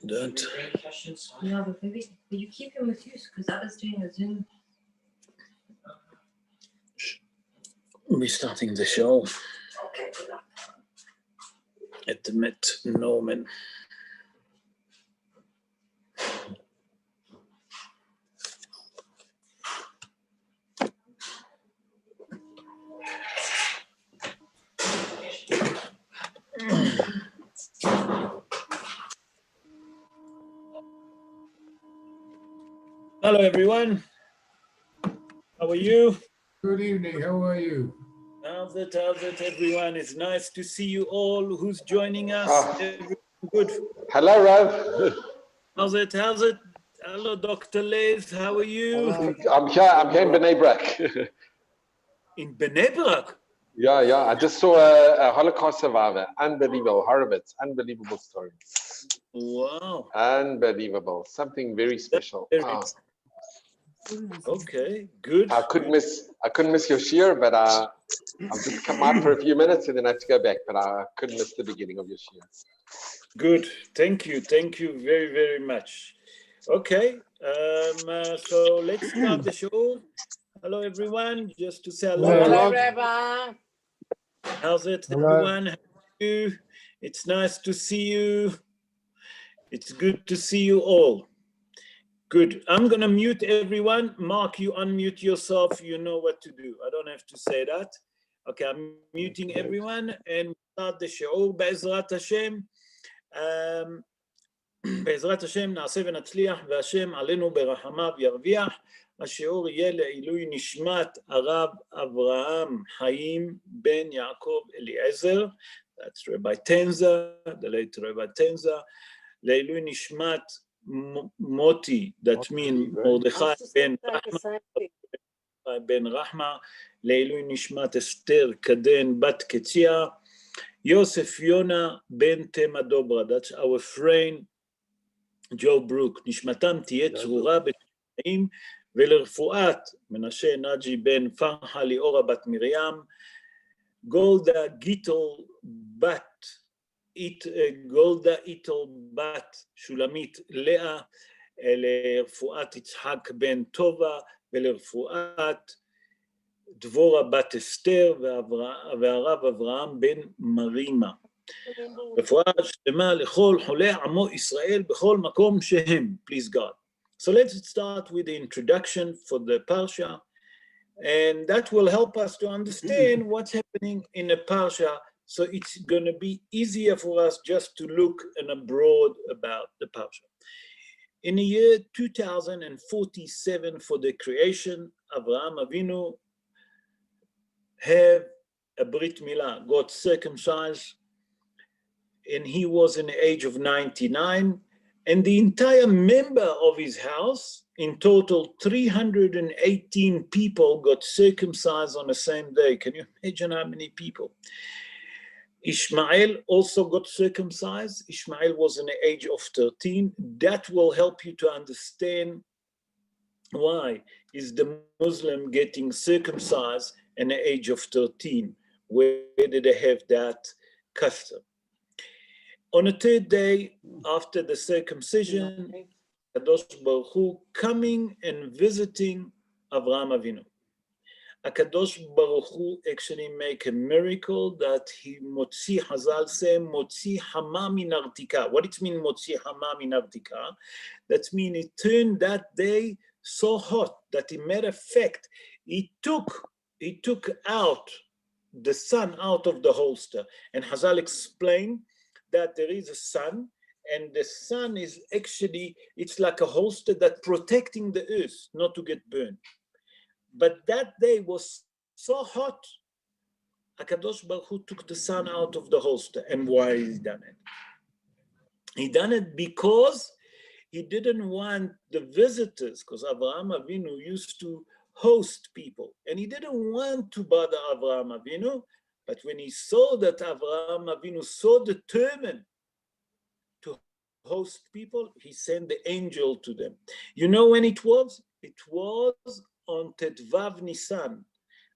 Don't. No, but maybe you keep him with you because I was doing a Zoom. We're starting the show Okay, good luck. at the Met Norman. Hello, everyone. How are you? Good evening. How are you? How's it, everyone? It's nice to see you all. Who's joining us? Everyone good? Hello, Rav. How's it? Hello, Dr. Les. How are you? I'm here in Bnei Brak. In Bnei Brak? Yeah. I just saw a Holocaust survivor. Unbelievable. Horowitz. Unbelievable story. Wow. Unbelievable. Something very special. Wow. Okay, good. I couldn't miss your shir, but I've just come out for a few minutes and then I have to go back, but I couldn't miss the beginning of your shir. Good. Thank you very, very much. Okay, so let's start the show. Hello, everyone. Just to say hello. Hello, Rabbi. How's it, Hello. everyone? How are you? It's nice to see you. It's good to see you all. Good. I'm going to mute everyone. Mark, you unmute yourself. You know what to do. I don't have to say that. Okay, I'm muting everyone and start the show. בעזרת השם. בעזרת השם נעשה ונצליח, והשם עלינו ברחמיו ירוויח. השיעור יהיה לעילוי נשמת הרב אברהם חיים בן יעקב אליעזר. That's Rabbi Tenza, the late Rabbi Tenza. לעילוי נשמת מוטי, that means מרדכי בן רחמה. לעילוי נשמת אסתר קדן בת קציה. יוסף יונה בן תמה דוברה, that's our friend ג'ו ברוק. נשמתם תהיה צרורה בתנאים, ולרפואת מנשה נג'י בן פרחה ליאורה בת מרים, גולדה איטל בת שולמית לאה, לרפואת יצחק בן טובה, ולרפואת דבורה בת אסתר, והרב אברהם בן מרימה. רפואה שלמה לכל חולי עמו ישראל בכל מקום שהם, please God. So let's start with the introduction for the Parsha, and that will help us to understand what's happening in the Parsha, so it's going to be easier for us just to look and abroad about the Parsha. In the year 2047 for the creation, Avraham Avinu have a Brit Milah, got circumcised, and he was in the age of 99, and the entire member of his house, in total 318 people got circumcised on the same day. Can you imagine how many people? Ishmael also got circumcised. Ishmael was in the age of 13. That will help you to understand why is the Muslim getting circumcised in the age of 13. Where did they have that custom? On the third day after the circumcision, Kadosh Baruch Hu coming and visiting Avraham Avinu. Kadosh Baruch Hu actually make a miracle that he motzi, Hazal say, motzi hama min artika. What it mean motzi hama min artika? That means it turned that day so hot that in matter of fact, he took out the sun out of the holster. And Hazal explained that there is a sun, and the sun is actually, it's like a holster that protecting the earth not to get burned. But that day was so hot, HaKadosh Baruch Hu took the sun out of the holster. And why he done it? He done it because he didn't want the visitors, because Avraham Avinu used to host people, and he didn't want to bother Avraham Avinu. But when he saw that Avraham Avinu so determined to host people, he sent the angel to them. You know when it was? It was on Tedvav Nisan.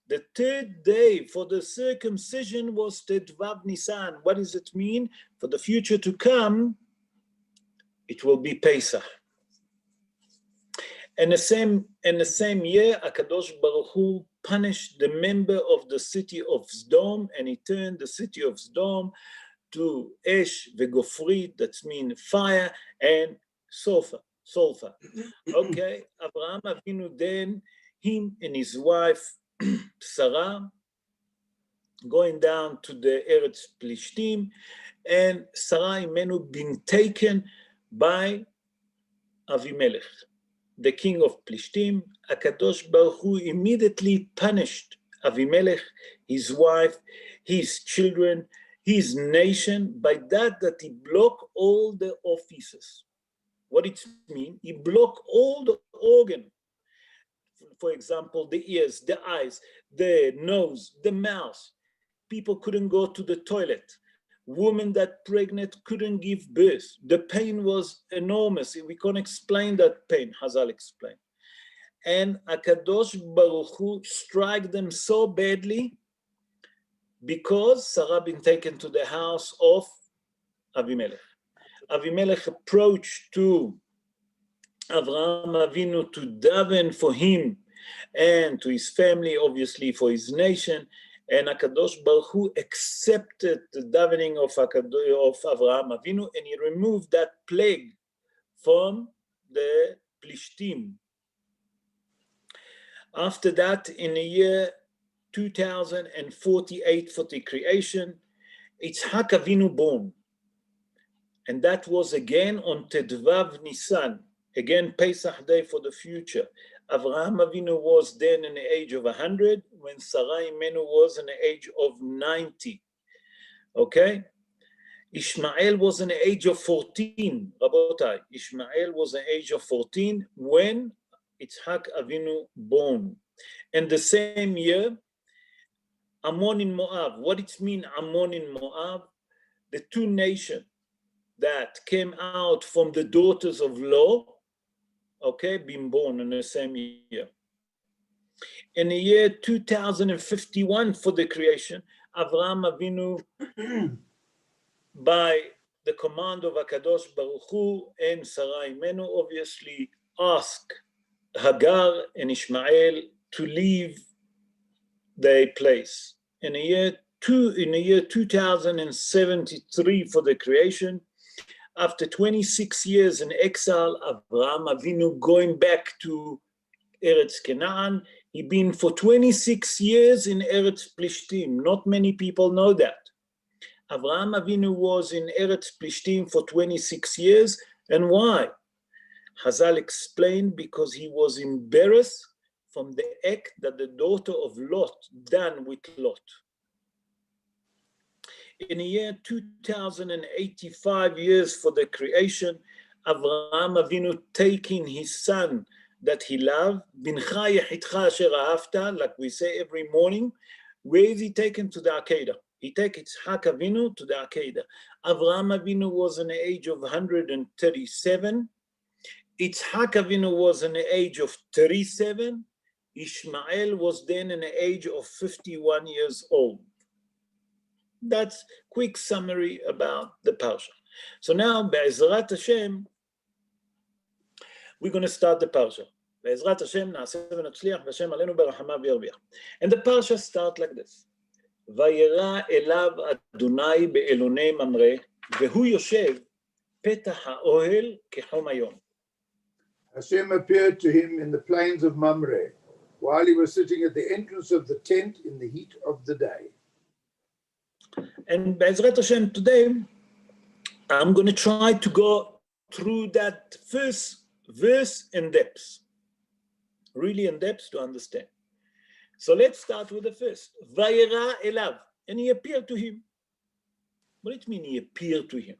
The third day for the circumcision was Tedvav Nisan. What does it mean? For the future to come, it will be Pesach. In the same year, Akadosh Baruch Hu punished the member of the city of Sdom, and he turned the city of Sdom to Esh v'Gofrit, that means fire, and sulfur. Okay, Abraham Avinu then, him and his wife Sarah, going down to the Eretz Plishtim, and Sarah Imenu been taken by Avimelech, the king of Plishtim. Akadosh Baruch Hu immediately punished Avimelech, his wife, his children, his nation, by that he blocked all the offices. What it means? He blocked all the organ. For example, the ears, the eyes, the nose, the mouth. People couldn't go to the toilet. Women that pregnant couldn't give birth. The pain was enormous. We can't explain that pain, Hazal explained. And Akadosh Baruch Hu struck them so badly because Sarah been taken to the house of Avimelech. Avimelech approached to Avraham Avinu to daven for him and to his family, obviously for his nation. And Akadosh Baruch Hu accepted the davening of Avraham Avinu, and he removed that plague from the Plishtim. After that, in the year 2048 for the creation, Yitzhak Avinu born. And that was again on Tedvav Nisan, again Pesach Day for the future. Avraham Avinu was then in the age of 100, when Sarah Imenu was in the age of 90. Okay? Ishmael was in the age of 14. Rabotai, Ishmael was in the age of 14 when Yitzhak Avinu born. And the same year, Ammon in Moab. What it means, Ammon in Moab? The two nations that came out from the daughters of Lot, okay, being born in the same year. In the year 2051 for the creation, Avraham Avinu, by the command of Akadosh Baruch Hu and Sarah Imenu, obviously asked Hagar and Ishmael to leave their place. In the year 2073 for the creation, after 26 years in exile, Avraham Avinu going back to Eretz Canaan. He'd been for 26 years in Eretz Plishtim. Not many people know that. Avraham Avinu was in Eretz Plishtim for 26 years. And why? Hazal explained, because he was embarrassed from the act that the daughter of Lot done with Lot. In the year 2085 years for the creation, Avraham Avinu taking his son that he loved, Bincha Yechidcha Asher Ahavta, like we say every morning. Where is he taken? To the Akedah. He takes Yitzhak Avinu to the Akedah. Avraham Avinu was in the age of 137. Yitzhak Avinu was in the age of 37. Ishmael was then in the age of 51 years old. That's quick summary about the Parsha. So now, Be'ezrat Hashem, we're going to start the Parsha. Be'ezrat Hashem, na'aseh v'natzliach, v'Hashem aleinu berachamav v'yarviach. And the Parsha starts like this. Vayeira elav Adonai be'elonei Mamre, vehu yoshev petach ha'ohel kechom hayom. Hashem appeared to him in the plains of Mamre, while he was sitting at the entrance of the tent in the heat of the day. And Be'ezrat Hashem, today, I'm going to try to go through that first verse in depth, really in depth to understand. So let's start with the first. Vayeira elav, and he appeared to him. What does it mean he appeared to him?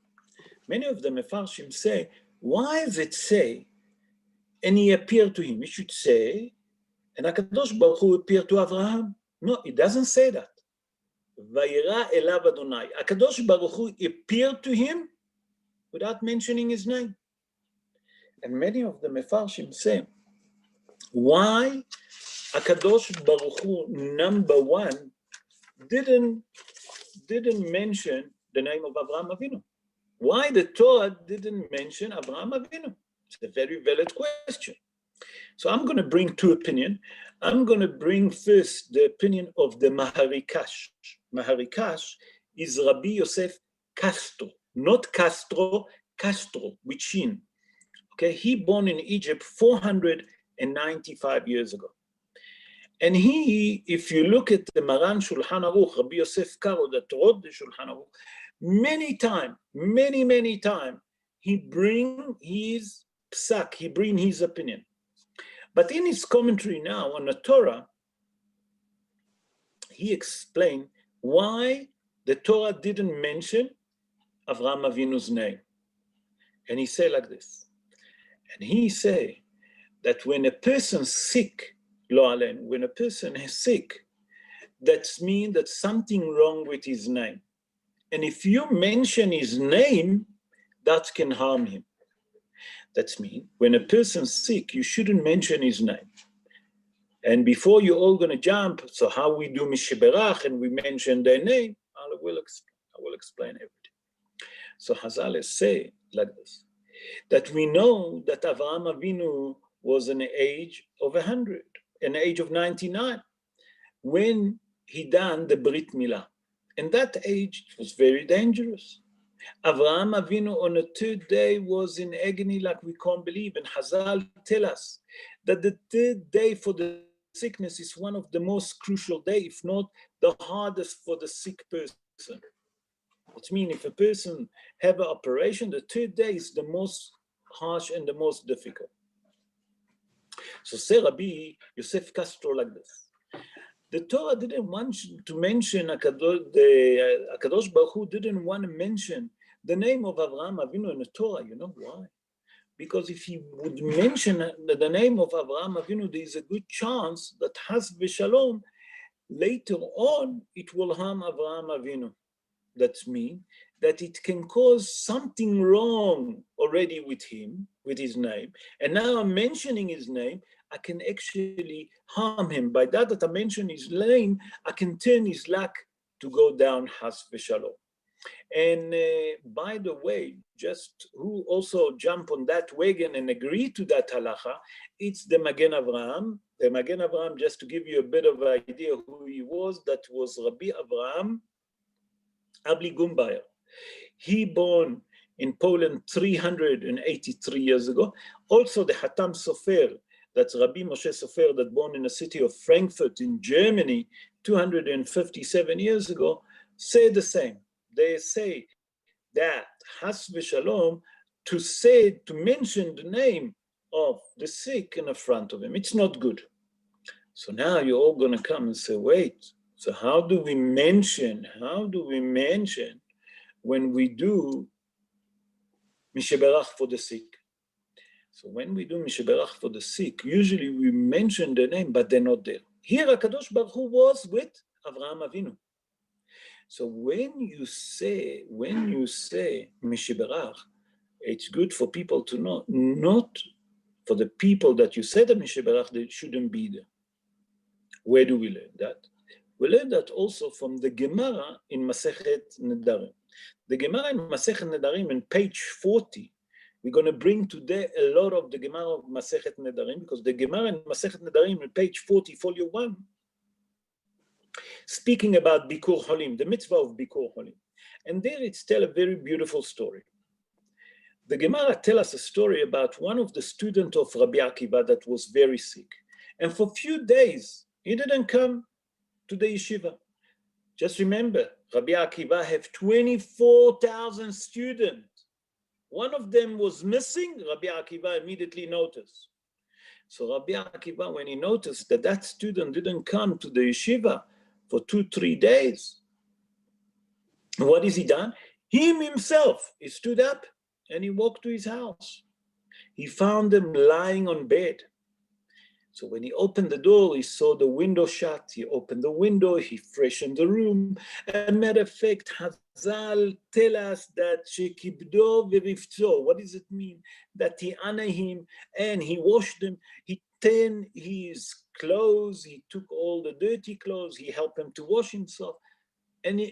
Many of the Mefarshim say, why does it say, and he appeared to him? It should say, and HaKadosh Baruch Hu appeared to Avraham. No, it doesn't say that. Vayeira elav Adonai. HaKadosh Baruch Hu appeared to him without mentioning his name. And many of the Mefarshim say, why HaKadosh Baruch Hu, number one, didn't mention the name of Avraham Avinu? why the Torah didn't mention Avraham Avinu? It's a very valid question. So I'm going to bring two opinions. I'm going to bring first the opinion of the Maharikash. Maharikash is Rabbi Yosef Castro, not Castro, Castro, with Shin. Okay, he born in Egypt 495 years ago. And he, if you look at the Maran Shulchan Aruch, Rabbi Yosef Karo, that wrote the Shulchan Aruch, many times, he bring his psak, he bring his opinion. But in his commentary now on the Torah, he explained why the Torah didn't mention Avraham Avinu's name. And he said like this, and he say that when a person's sick, Lo Alein, when a person is sick, that means that something wrong with his name. And if you mention his name, that can harm him. That means when a person's sick, you shouldn't mention his name. And before you're all going to jump, so how we do Mishiberach and we mention their name, I will explain everything. So Hazal say like this, that we know that Avraham Avinu was an age of 100, an age of 99, when he done the Brit Milah. And that age was very dangerous. Avraham Avinu on the third day was in agony like we can't believe. And Hazal tell us that the third day for the sickness is one of the most crucial days, if not the hardest for the sick person. It means if a person have an operation, the third day is the most harsh and the most difficult. So say Rabbi Yosef Castro like this. The Torah didn't want to mention, Akadosh Baruch Hu didn't want to mention the name of Avraham Avinu in the Torah. You know why? Because if he would mention the name of Avraham Avinu, there is a good chance that Has v'Shalom, later on, it will harm Avraham Avinu. That means that it can cause something wrong already with him, with his name. And now I'm mentioning his name, I can actually harm him. By that I mention his name, I can turn his luck to go down Has v'Shalom. And by the way, just who also jump on that wagon and agree to that halacha, it's the Magen Avraham. The Magen Avraham, just to give you a bit of an idea who he was, that was Rabbi Avraham Abli Gumbayer. He born in Poland 383 years ago. Also the Hatam Sofer, that's Rabbi Moshe Sofer, that born in the city of Frankfurt in Germany 257 years ago, say the same. They say that Has v'Shalom, to mention the name of the sick in the front of him, it's not good. So now you're all going to come and say, wait, so how do we mention when we do Misheberach for the sick? So when we do Misheberach for the sick, usually we mention the name, but they're not there. Here, HaKadosh Baruch Hu was with Avraham Avinu. So when you say Misheberach, it's good for people to know, not for the people that you said the Misheberach, they shouldn't be there. Where do we learn that? We learn that also from the Gemara in Masechet Nedarim. The Gemara in Masechet Nedarim in page 40, we're going to bring today a lot of the Gemara of Masechet Nedarim, because the Gemara in Masechet Nedarim in page 40, folio 1, speaking about Bikur Holim, the mitzvah of Bikur Holim. And there it's tell a very beautiful story. The Gemara tell us a story about one of the students of Rabbi Akiva that was very sick. And for a few days, he didn't come to the yeshiva. Just remember, Rabbi Akiva have 24,000 students. One of them was missing, Rabbi Akiva immediately noticed. So Rabbi Akiva, when he noticed that that student didn't come to the yeshiva for 2-3 days, what has he done? Himself, he stood up and he walked to his house. He found them lying on bed. So when he opened the door, he saw the window shut. He opened the window, he freshened the room. As a matter of fact, Hazal tell us that shekibdo v'rifzo. What does it mean? That he honored him and he washed him. He turned his clothes. He took all the dirty clothes. He helped him to wash himself. And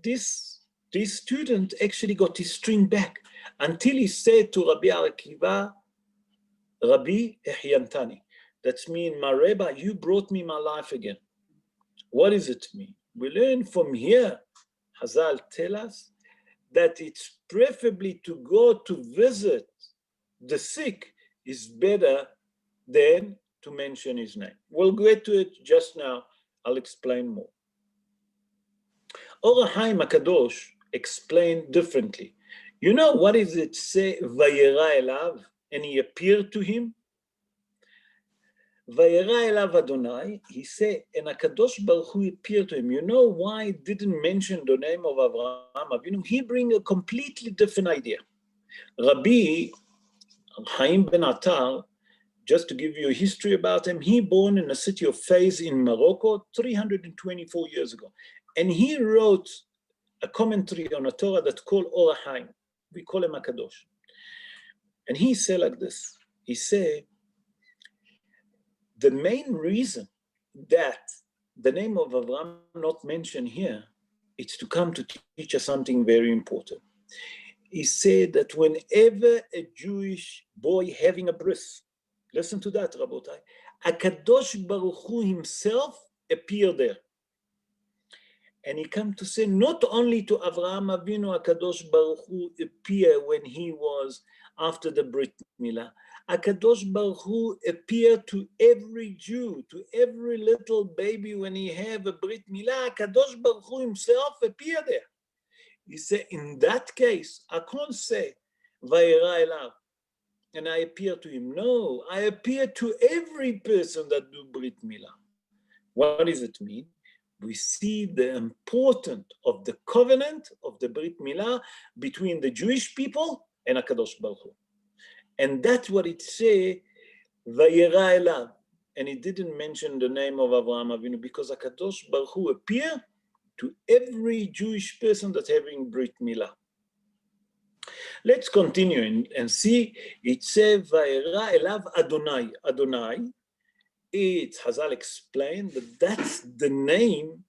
this this student actually got his string back until he said to Rabbi Akiva, Rabbi Ehyantani. That means, my Rabbi, you brought me my life again. What does it mean? We learn from here, Hazal tell us, that it's preferably to go to visit the sick is better than to mention his name. We'll get to it just now. I'll explain more. Or HaChaim HaKadosh explained differently. You know what does it say? Vayeira elav, and he appeared to him. Vayeira elav Adonai, he said, and HaKadosh Baruch Hu appeared to him. You know why it didn't mention the name of Avraham Avinu? He bring a completely different idea. Rabbi Chaim ben Attar, just to give you a history about him, he born in the city of Fez in Morocco 324 years ago. And he wrote a commentary on a Torah that's called Or HaChaim. We call him HaKadosh. And he said like this. He said, the main reason that the name of Avraham not mentioned here, it's to come to teach us something very important. He said that whenever a Jewish boy having a bris, listen to that, Rabotai, HaKadosh Baruch Hu himself appeared there. And he come to say, not only to Avraham Avinu, HaKadosh Baruch Hu appeared when he was after the Brit Milah. HaKadosh Baruch Hu appeared to every Jew, to every little baby when he have a Brit Milah. HaKadosh Baruch Hu himself appeared there. He said, in that case, I can't say, Vayeira elav, and I appear to him. No, I appear to every person that do Brit Milah. What does it mean? We see the importance of the covenant of the Brit Milah between the Jewish people and HaKadosh Baruch Hu. And that's what it says, Vayeira elav. And it didn't mention the name of Avraham Avinu because HaKadosh Baruch Hu appeared to every Jewish person that's having Brit Milah. Let's continue and see. It says, Vayeira elav Adonai. Adonai, it's Hazal explained that that's the name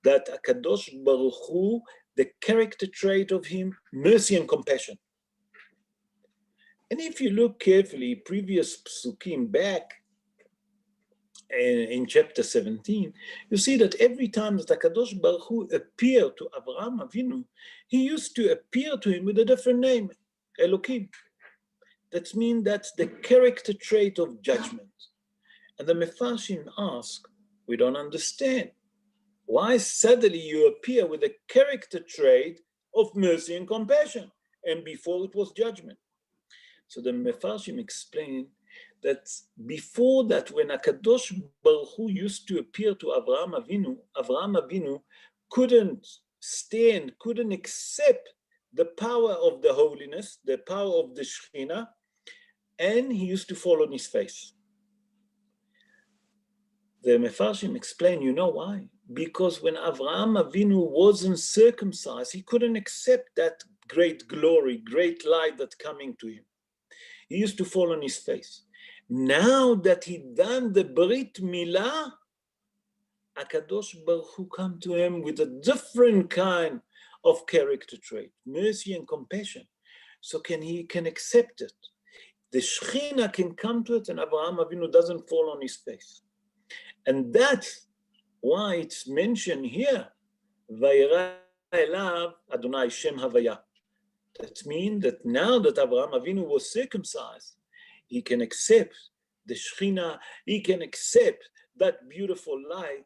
that HaKadosh Baruch Hu, the character trait of him, mercy and compassion. And if you look carefully, previous psukim back in chapter 17, you see that every time that HaKadosh Baruch Hu appeared to Avraham Avinu, he used to appear to him with a different name, Elokim. That means that's the character trait of judgment. And the Mefarshim ask, we don't understand. Why suddenly you appear with a character trait of mercy and compassion? And before it was judgment. So the Mefarshim explain that before that, when HaKadosh Baruch Hu used to appear to Avraham Avinu couldn't stand, couldn't accept the power of the holiness, the power of the Shekhinah, and he used to fall on his face. The Mefarshim explain, you know why? Because when Avraham Avinu wasn't circumcised, he couldn't accept that great glory, great light that's coming to him. He used to fall on his face. Now that he done the Brit Milah, HaKadosh Baruch Hu come to him with a different kind of character trait, mercy and compassion. So he can accept it. The Shekhinah can come to it and Avraham Avinu doesn't fall on his face. And that's why it's mentioned here, Vayeira elav Adonai Shem Havaya. That means that now that Avraham Avinu was circumcised, he can accept the Shekhinah, he can accept that beautiful light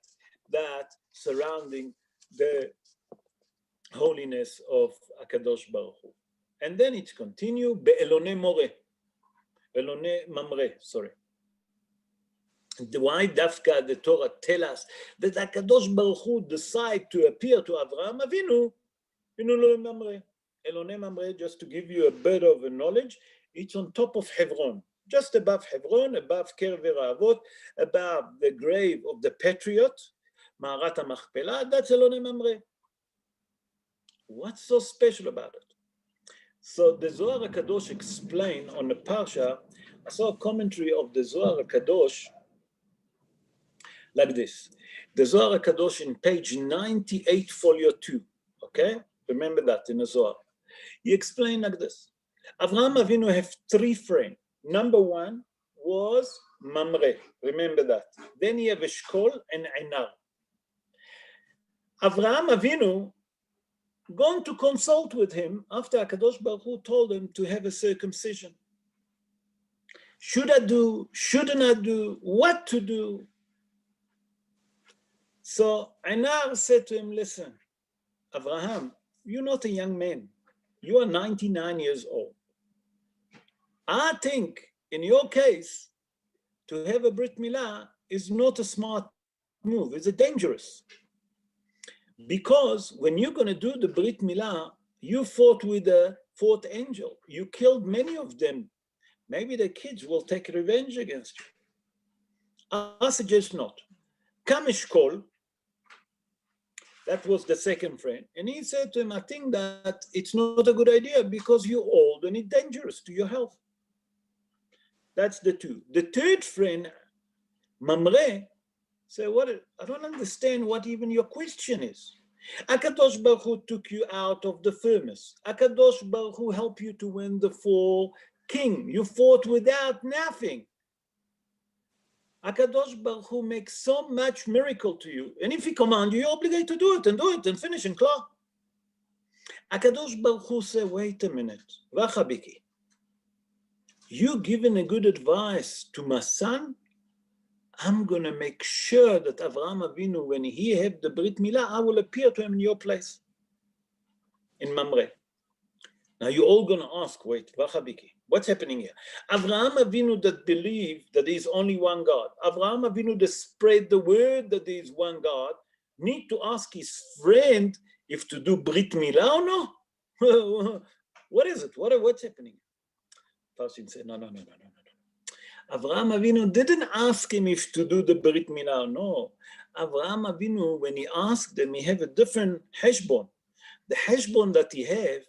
that surrounding the holiness of HaKadosh Baruch Hu. And then it continues, Be'elone More, Elone Mamre, sorry. Why Dafka the Torah tell us that HaKadosh Baruch Hu decide to appear to Avraham Avinu in Elone Mamre. Elone Mamre, just to give you a bit of a knowledge, it's on top of Hebron, just above Hebron, above Kever Avot, above the grave of the patriot, Ma'arat HaMachpelah, that's Elone Mamre. What's so special about it? So the Zohar HaKadosh explained on the Parsha, I saw a commentary of the Zohar HaKadosh like this. The Zohar HaKadosh in page 98, folio 2, okay? Remember that in the Zohar. He explained like this. Avraham Avinu have 3 friends. Number 1 was Mamre. Remember that. Then he have Eshkol and Einar. Avraham Avinu going to consult with him after HaKadosh Baruch Hu told him to have a circumcision. Should I do? Shouldn't I do? What to do? So Einar said to him, listen, Avraham, you're not a young man. You are 99 years old. I think in your case, to have a Brit Milah is not a smart move. It's a dangerous. Because when you're going to do the Brit Milah, you fought with the 4th angel. You killed many of them. Maybe the kids will take revenge against you. I suggest not. Come Eshkol, that was the 2nd friend. And he said to him, I think that it's not a good idea because you're old and it's dangerous to your health. That's the 2. The 3rd friend, Mamre, said, I don't understand what even your question is. HaKadosh Baruch Hu took you out of the furnace. HaKadosh Baruch Hu helped you to win the 4 king. You fought without nothing. HaKadosh Baruch Hu makes so much miracle to you. And if he commands you, you're obligated to do it and finish and clear. HaKadosh Baruch Hu said, wait a minute. Vachabiki, you giving a good advice to my son? I'm going to make sure that Avraham Avinu, when he have the Brit Milah, I will appear to him in your place, in Mamre. Now you're all going to ask, wait, Vachabiki, what's happening here? Avraham Avinu that believe that there is only one God, Avraham Avinu that spread the word that there is one God, need to ask his friend if to do Brit Milah or no? What is it? What's happening? Farsin said, no. Avraham Avinu didn't ask him if to do the Brit Milah. No. Avraham Avinu, when he asked him, he have a different heshbon. The heshbon that he have,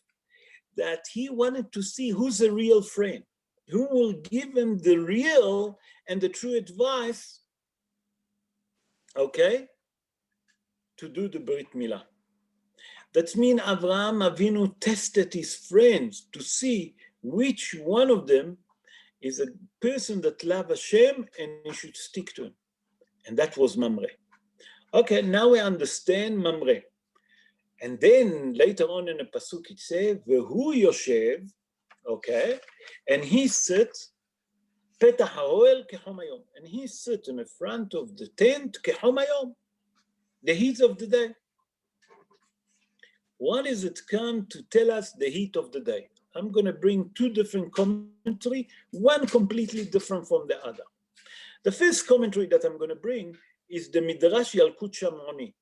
that he wanted to see who's the real friend, who will give him the real and the true advice, okay, to do the Brit Milah. That means Avraham Avinu tested his friends to see which one of them is a person that loves Hashem and he should stick to him. And that was Mamre. Okay, now we understand Mamre. And then later on in the Pasuk it says, Vehu Yoshev, okay, and he sits, Petach HaOel Kechom Hayom, and he sits in the front of the tent, Kechom Hayom, the heat of the day. What does it come to tell us the heat of the day? I'm going to bring 2 different commentary, one completely different from the other. The first commentary that I'm going to bring is the Midrash Yalkut Shimoni.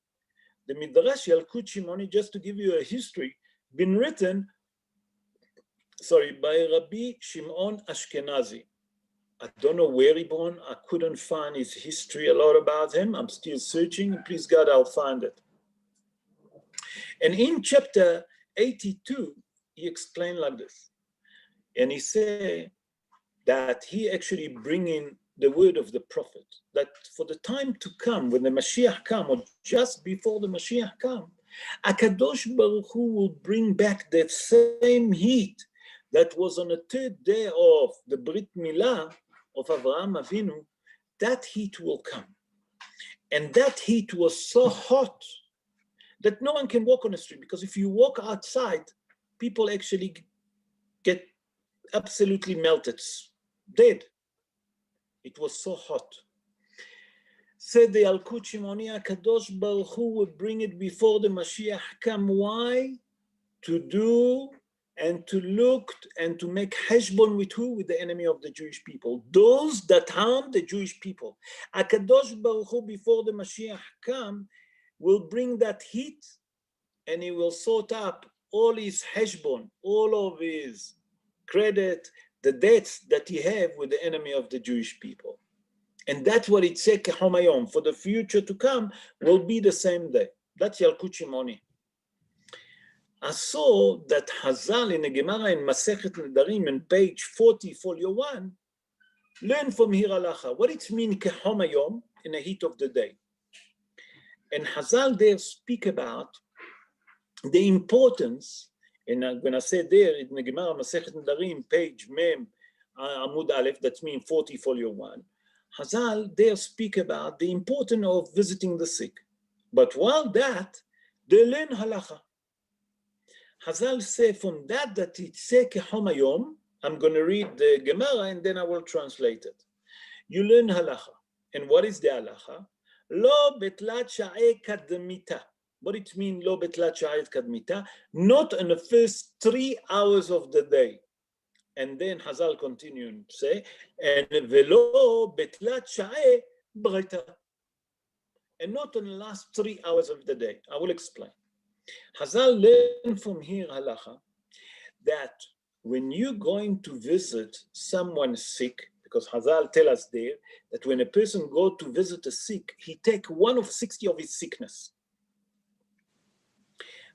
The Midrash Yalkut Shimoni, just to give you a history, been written, by Rabbi Shimon Ashkenazi. I don't know where he born. I couldn't find his history a lot about him. I'm still searching. Please God, I'll find it. And in chapter 82, he explained like this. And he said that he actually bring in the word of the prophet, that for the time to come, when the Mashiach come, or just before the Mashiach come, HaKadosh Baruch Hu will bring back that same heat that was on the 3rd day of the Brit Milah of Avraham Avinu. That heat will come. And that heat was so hot that no one can walk on the street, because if you walk outside, people actually get absolutely melted, dead. It was so hot. Said the Yalkut Shimoni, HaKadosh Baruch Hu would bring it before the Mashiach come. Why? To do and to look and to make heshbon with who? With the enemy of the Jewish people. Those that harm the Jewish people. HaKadosh Baruch Hu before the Mashiach come will bring that heat, and he will sort up all his heshbon, all of his credit, the debts that he have with the enemy of the Jewish people. And that's what it said, Kechom Hayom, for the future to come will be the same day. That's Yalkut Shimoni. I saw that Hazal in the Gemara in Masechet Nedarim in page 40, folio 1, learn from here halacha. What it means Kechom Hayom in the heat of the day. And Hazal there speak about the importance, and I'm going to say there in the Gemara Masechet Nedarim, page Mem Amud Aleph, that means 40 folio 1, Hazal there speak about the importance of visiting the sick. But while that, they learn halacha. Hazal say from that it's say kehom hayom. I'm going to read the Gemara and then I will translate it. You learn halacha. And what is the halacha? Lo betlat sha'e kadmita. What it means, lo betlat sha'e kadmita? Not in the first 3 hours of the day. And then Hazal continue and say, and velo betlat sha'e brita. And not in the last 3 hours of the day. I will explain. Hazal learn from here halacha that when you're going to visit someone sick, because Hazal tell us there that when a person go to visit a sick, he take 1 of 60 of his sickness.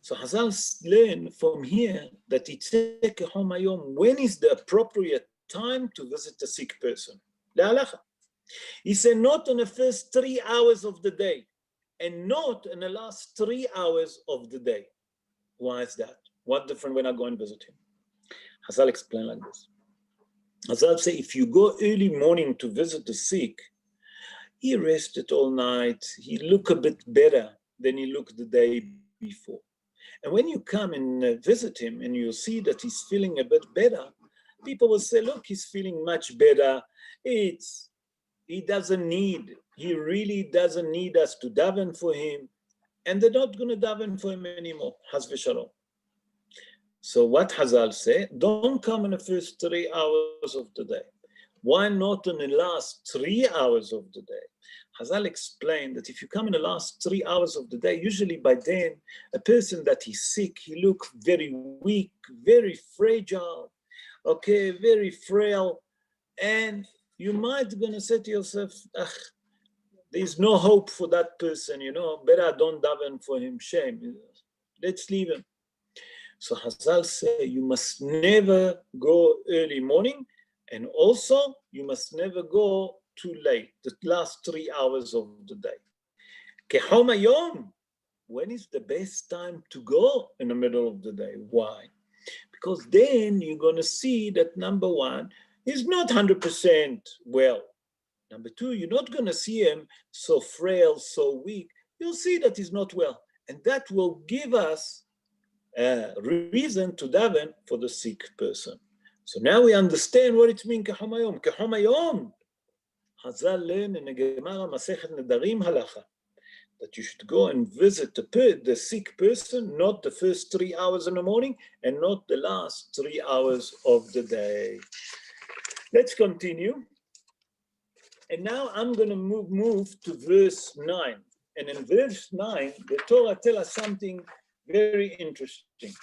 So Hazal learn from here that it's when is the appropriate time to visit a sick person. La halacha. He said not in the first 3 hours of the day and not in the last 3 hours of the day. Why is that? What different when I go and visit him? Hazal explain like this. Hazal say if you go early morning to visit the sick, he rested all night, he look a bit better than he looked the day before. And when you come and visit him and you see that he's feeling a bit better, people will say, look, he's feeling much better. He really doesn't need us to daven for him. And they're not going to daven for him anymore. Haz v'shalom. So what Hazal say? Don't come in the first 3 hours of the day. Why not in the last 3 hours of the day? Hazal explained that if you come in the last 3 hours of the day, usually by then, a person that is sick, he looks very weak, very fragile, okay, very frail. And you might gonna say to yourself, there's no hope for that person, better I don't daven for him, shame. Let's leave him. So Hazal say you must never go early morning, and also you must never go too late, the last 3 hours of the day. Kehom hayom, when is the best time to go in the middle of the day? Why? Because then you're going to see that number one, he's not 100% well. Number two, you're not going to see him so frail, so weak. You'll see that he's not well. And that will give us a reason to daven for the sick person. So now we understand what it means, kehom hayom. Kehom hayom. Hazal learn in the Gemara Masechet Nedarim halacha that you should go and visit the sick person, not the first 3 hours in the morning and not the last 3 hours of the day. Let's continue. And now I'm going to move to verse 9. And in verse 9, the Torah tells us something very interesting.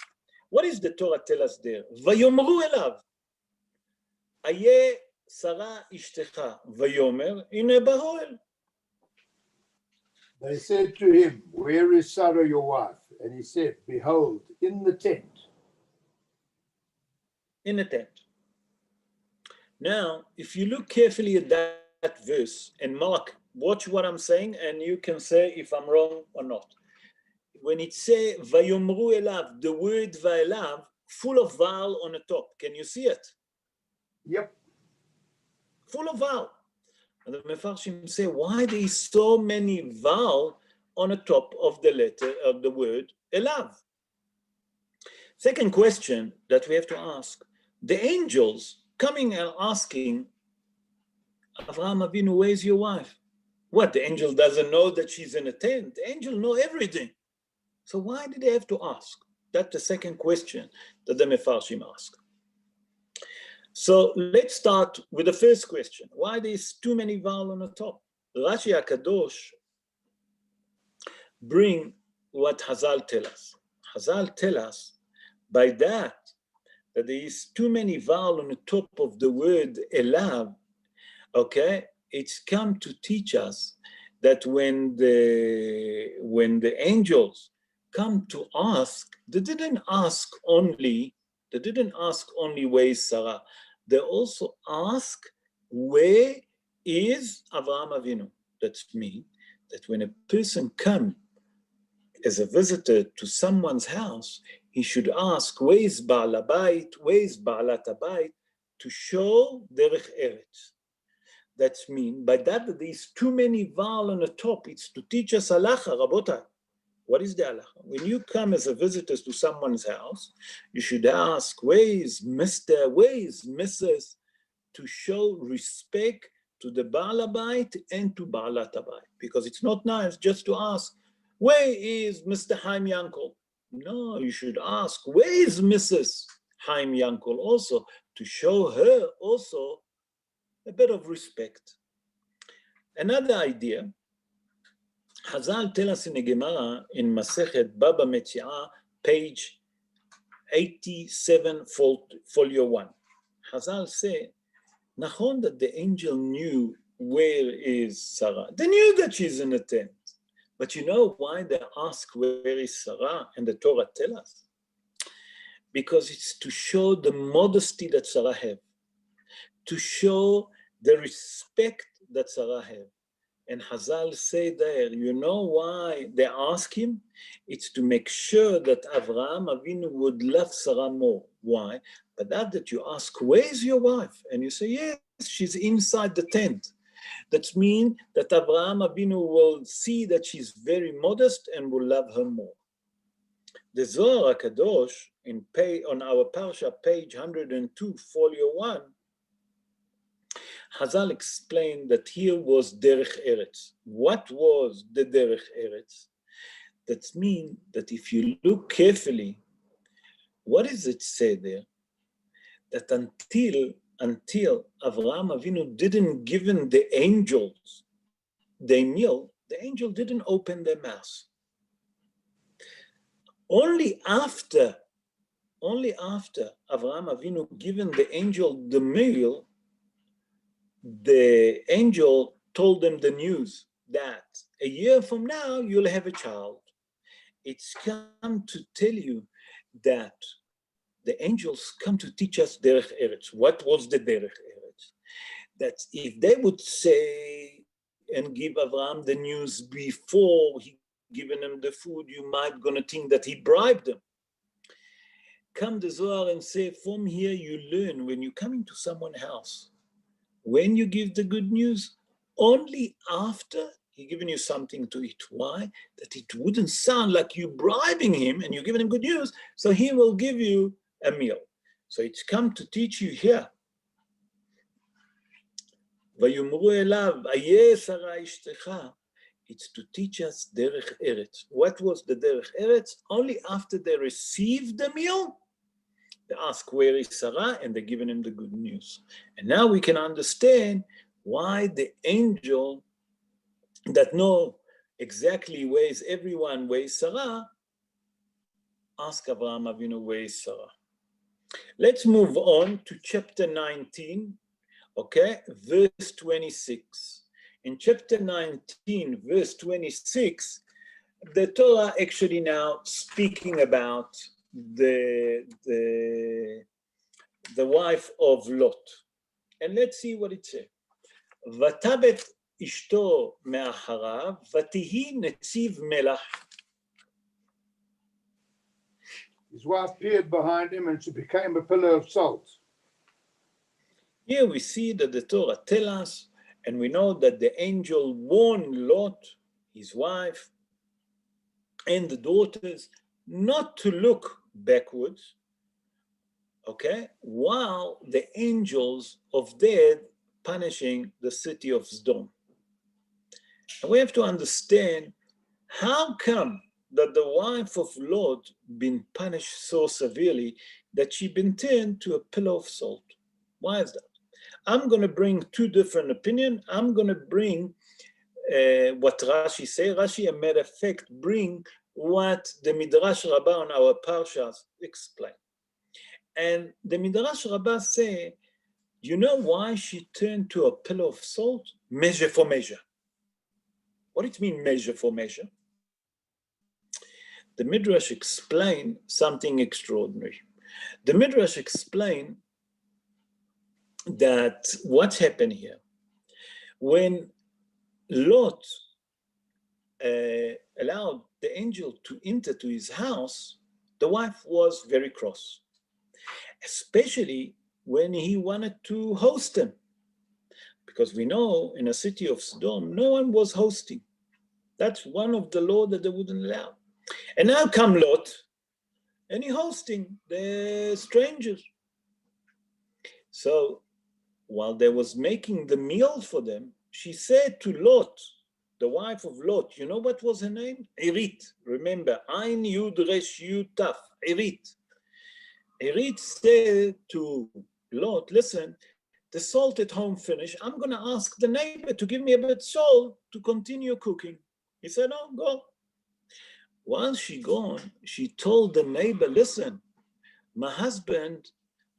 What is the Torah tell us there? Vayomru elav. Aye Sarah ishtecha vayomer ine bahoel. They said to him, where is Sarah your wife? And he said, behold, in the tent. In the tent. Now, if you look carefully at that verse, and Mark, watch what I'm saying, and you can say if I'm wrong or not. When it says vayomru elav, the word vaelav, full of vowel on the top. Can you see it? Yep. Full of vowel. And the Mefarshim say, why there is so many vowel on the top of the letter of the word elav? Second question that we have to ask, the angels coming and asking Avraham Avinu, where's your wife? What, the angel doesn't know that she's in a tent? The angel know everything. So why did they have to ask? That's the second question that the Mefarshim ask. So let's start with the first question. Why there's too many vowels on the top? Rashi HaKadosh bring what Hazal tell us. Hazal tell us by that there is too many vowels on the top of the word elav. Okay, it's come to teach us that when the angels come to ask, they didn't ask only where is Sarah. They also ask, where is Avraham Avinu? That means that when a person comes as a visitor to someone's house, he should ask, where is Baal Habayit, where is Baalat Habayit, to show derech eretz. That's mean, by that there's too many vowel on the top, it's to teach us halacha, rabotai. What is the halacha? When you come as a visitor to someone's house, you should ask, where is Mr., where is Mrs., to show respect to the Baal Habayit and to Baalat Habayit. Because it's not nice just to ask, where is Mr. Chaim Yankel? No, you should ask, where is Mrs. Chaim Yankel also, to show her also a bit of respect. Another idea, Chazal tell us in the Gemara in Masechet Baba Metziah, page 87, folio 1. Chazal say, Nachon that the angel knew where is Sarah. They knew that she's in a tent. But you know why they ask where is Sarah, and the Torah tell us? Because it's to show the modesty that Sarah have, to show the respect that Sarah have. And Chazal say there, you know why they ask him? It's to make sure that Avraham Avinu would love Sarah more. Why? But that you ask, where is your wife? And you say, yes, she's inside the tent. That means that Avraham Avinu will see that she's very modest and will love her more. The Zohar HaKadosh, on our Parsha, page 102, folio 1, Chazal explained that here was derech eretz. What was the derech eretz? That means that if you look carefully, what does it say there? That until Avraham Avinu didn't give the angels the meal, the angel didn't open their mouth. Only after Avraham Avinu given the angel the meal, the angel told them the news that a year from now you'll have a child. It's come to tell you that the angels come to teach us derech eretz. What was the derech eretz? That if they would say and give Avraham the news before he given them the food, you might gonna think that he bribed them. Come the Zohar and say, from here you learn when you come into someone's house, when you give the good news, only after he given you something to eat. Why? That it wouldn't sound like you bribing him and you're giving him good news, so he will give you a meal. So it's come to teach you here. ויאמרו אליו, איה שרה אשתך. It's to teach us derech eretz. What was the derech eretz? Only after they received the meal, they ask, where is Sarah? And they're giving him the good news. And now we can understand why the angel that know exactly where is everyone, where is Sarah, ask Avraham Avinu, where is Sarah? Let's move on to chapter 19, okay, verse 26. In chapter 19, verse 26, the Torah actually now speaking about the wife of Lot. And let's see what it says. ותבת אשתו מאחריו, ותהי נציב מלח. His wife peered behind him and she became a pillar of salt. Here we see that the Torah tells us, and we know that the angel warned Lot, his wife, and the daughters not to look backwards, okay, while the angels of death punishing the city of Sodom. And we have to understand how come that the wife of Lot been punished so severely that she been turned to a pillar of salt. Why is that? I'm going to bring two different opinions. I'm going to bring what Rashi say. Rashi, a matter of fact, bring what the Midrash Rabbah on our Parshas explain. And the Midrash Rabbah say, you know why she turned to a pillar of salt? Measure for measure. What does it mean, measure for measure? The Midrash explain something extraordinary. The Midrash explain that what's happened here, when Lot allowed the angel to enter to his house, the wife was very cross, especially when he wanted to host him. Because we know in a city of Sodom, no one was hosting. That's one of the law that they wouldn't allow. And now come Lot, and he hosting the strangers. So while they was making the meal for them, she said to Lot, the wife of Lot, you know what was her name? Irit. Remember, Ein Yud Resh Yud Taf, Irit. Irit said to Lot, listen, the salt at home finished. I'm going to ask the neighbor to give me a bit of salt to continue cooking. He said, oh, go. Once she gone, she told the neighbor, listen, my husband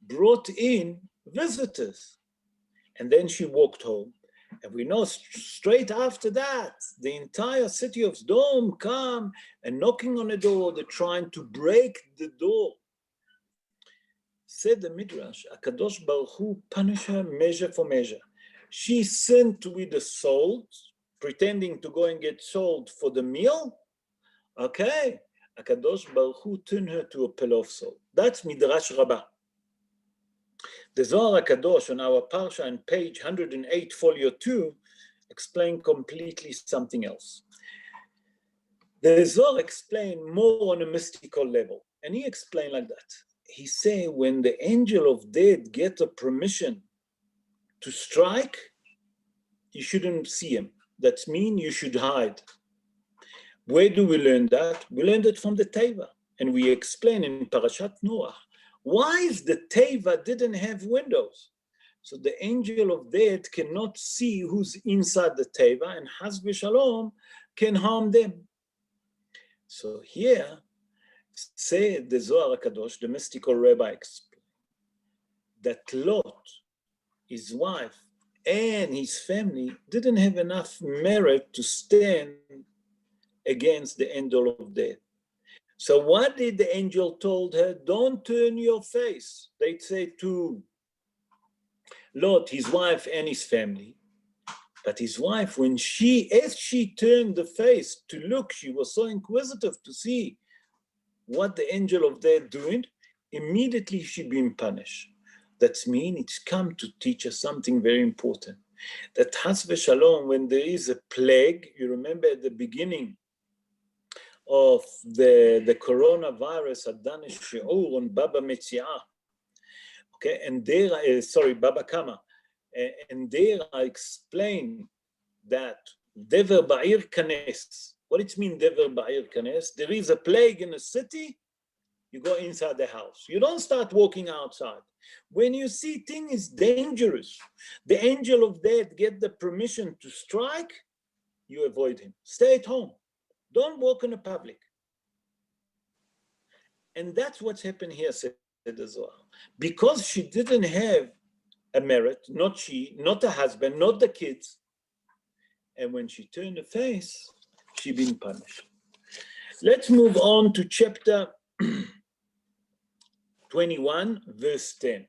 brought in visitors. And then she walked home. And we know straight after that, the entire city of Sodom come and knocking on the door. They're trying to break the door. Said the Midrash, HaKadosh Baruch Hu punished her measure for measure. She sent with the salt, pretending to go and get salt for the meal. Okay, HaKadosh Baruch Hu turned her to a pillar of salt. That's Midrash Rabbah. The Zohar HaKadosh on our Parsha on page 108, folio 2, explain completely something else. The Zohar explained more on a mystical level, and he explained like that. He say when the angel of death get a permission to strike, you shouldn't see him. That means you should hide. Where do we learn that? We learned it from the Teva, and we explain in Parashat Noach. Why is the Teva didn't have windows? So the angel of death cannot see who's inside the Teva, and Chas v'Shalom can harm them. So here, say the Zohar HaKadosh, the mystical rabbi, explained that Lot, his wife, and his family didn't have enough merit to stand against the angel of death. So what did the angel told her? Don't turn your face. They'd say to Lot, his wife and his family. But his wife, as she turned the face to look, she was so inquisitive to see what the angel of death doing, immediately she been punished. That means it's come to teach us something very important. That Chas v'Shalom, when there is a plague, you remember at the beginning of the coronavirus, had done a shi'ur on Baba Metziah. Okay, and there, Baba Kama. And there I explain that Dever Ba'ir Kanes. What it means, Dever Ba'ir Kanes? There is a plague in a city, you go inside the house. You don't start walking outside. When you see things is dangerous, the angel of death get the permission to strike, you avoid him. Stay at home. Don't walk in the public. And that's what's happened here, said the Zohar. Because she didn't have a merit, not she, not the husband, not the kids. And when she turned her face, she been punished. Let's move on to chapter 21, verse 10.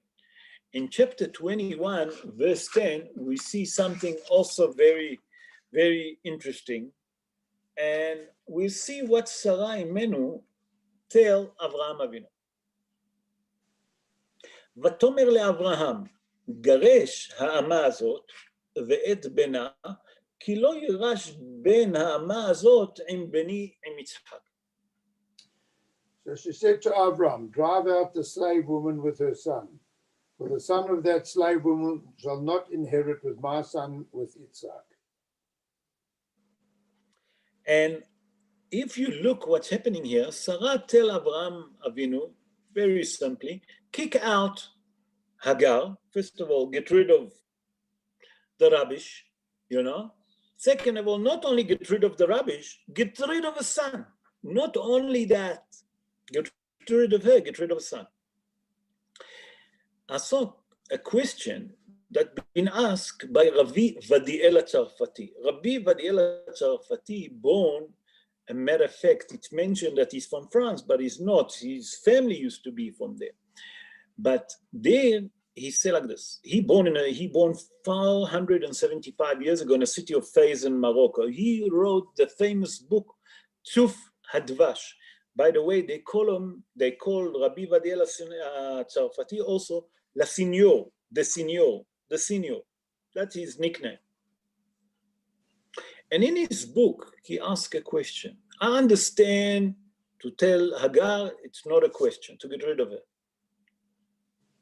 In chapter 21, verse 10, we see something also very, very interesting. And we see what Sarah Imenu tell Avraham Avinu. ותאמר לאברהם, גרש האמה הזאת ואת בנה, כי לא יירש בן האמה הזאת עם בני עם יצחק. So she said to Avram, drive out the slave woman with her son, for the son of that slave woman shall not inherit with my son, with Yitzhak. And if you look what's happening here, Sarah tell Avraham Avinu, very simply, kick out Hagar. First of all, get rid of the rubbish, Second of all, not only get rid of the rubbish, get rid of a son. Not only that, get rid of her, get rid of a son. I saw a question that been asked by Rabbi Vayeira Tzarfati. Rabbi Vayeira Tzarfati born, a matter of fact, it's mentioned that he's from France, but he's not. His family used to be from there. But there, he said like this. He born 475 years ago in the city of Fez in Morocco. He wrote the famous book, Tzuf Hadvash. By the way, they call Rabbi Vayeira Tzarfati also La Signor, the Signor. That's his nickname. And in his book, he asked a question. I understand to tell Hagar, it's not a question, to get rid of her.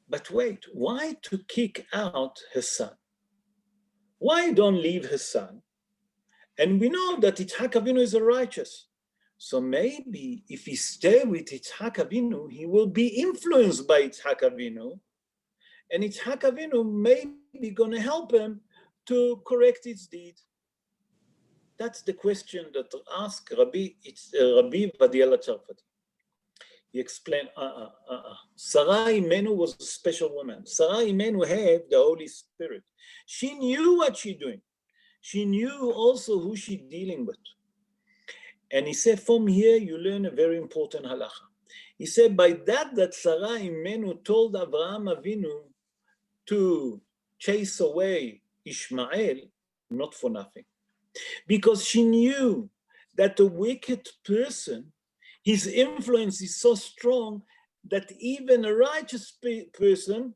But wait, why to kick out her son? Why don't leave her son? And we know that Yitzhak Avinu is a righteous. So maybe if he stay with Yitzhak Avinu, he will be influenced by Yitzhak Avinu. And Yitzhak Avinu may be going to help him to correct his deed. That's the question that asked Rabbi Vayeira Tzarfati. He explained, Sarah Imenu was a special woman. Sarah Imenu had the Holy Spirit. She knew what she's doing. She knew also who she's dealing with. And he said, from here, you learn a very important halacha. He said, by that Sarah Imenu told Abraham Avinu to chase away Ishmael, not for nothing. Because she knew that a wicked person, his influence is so strong that even a righteous person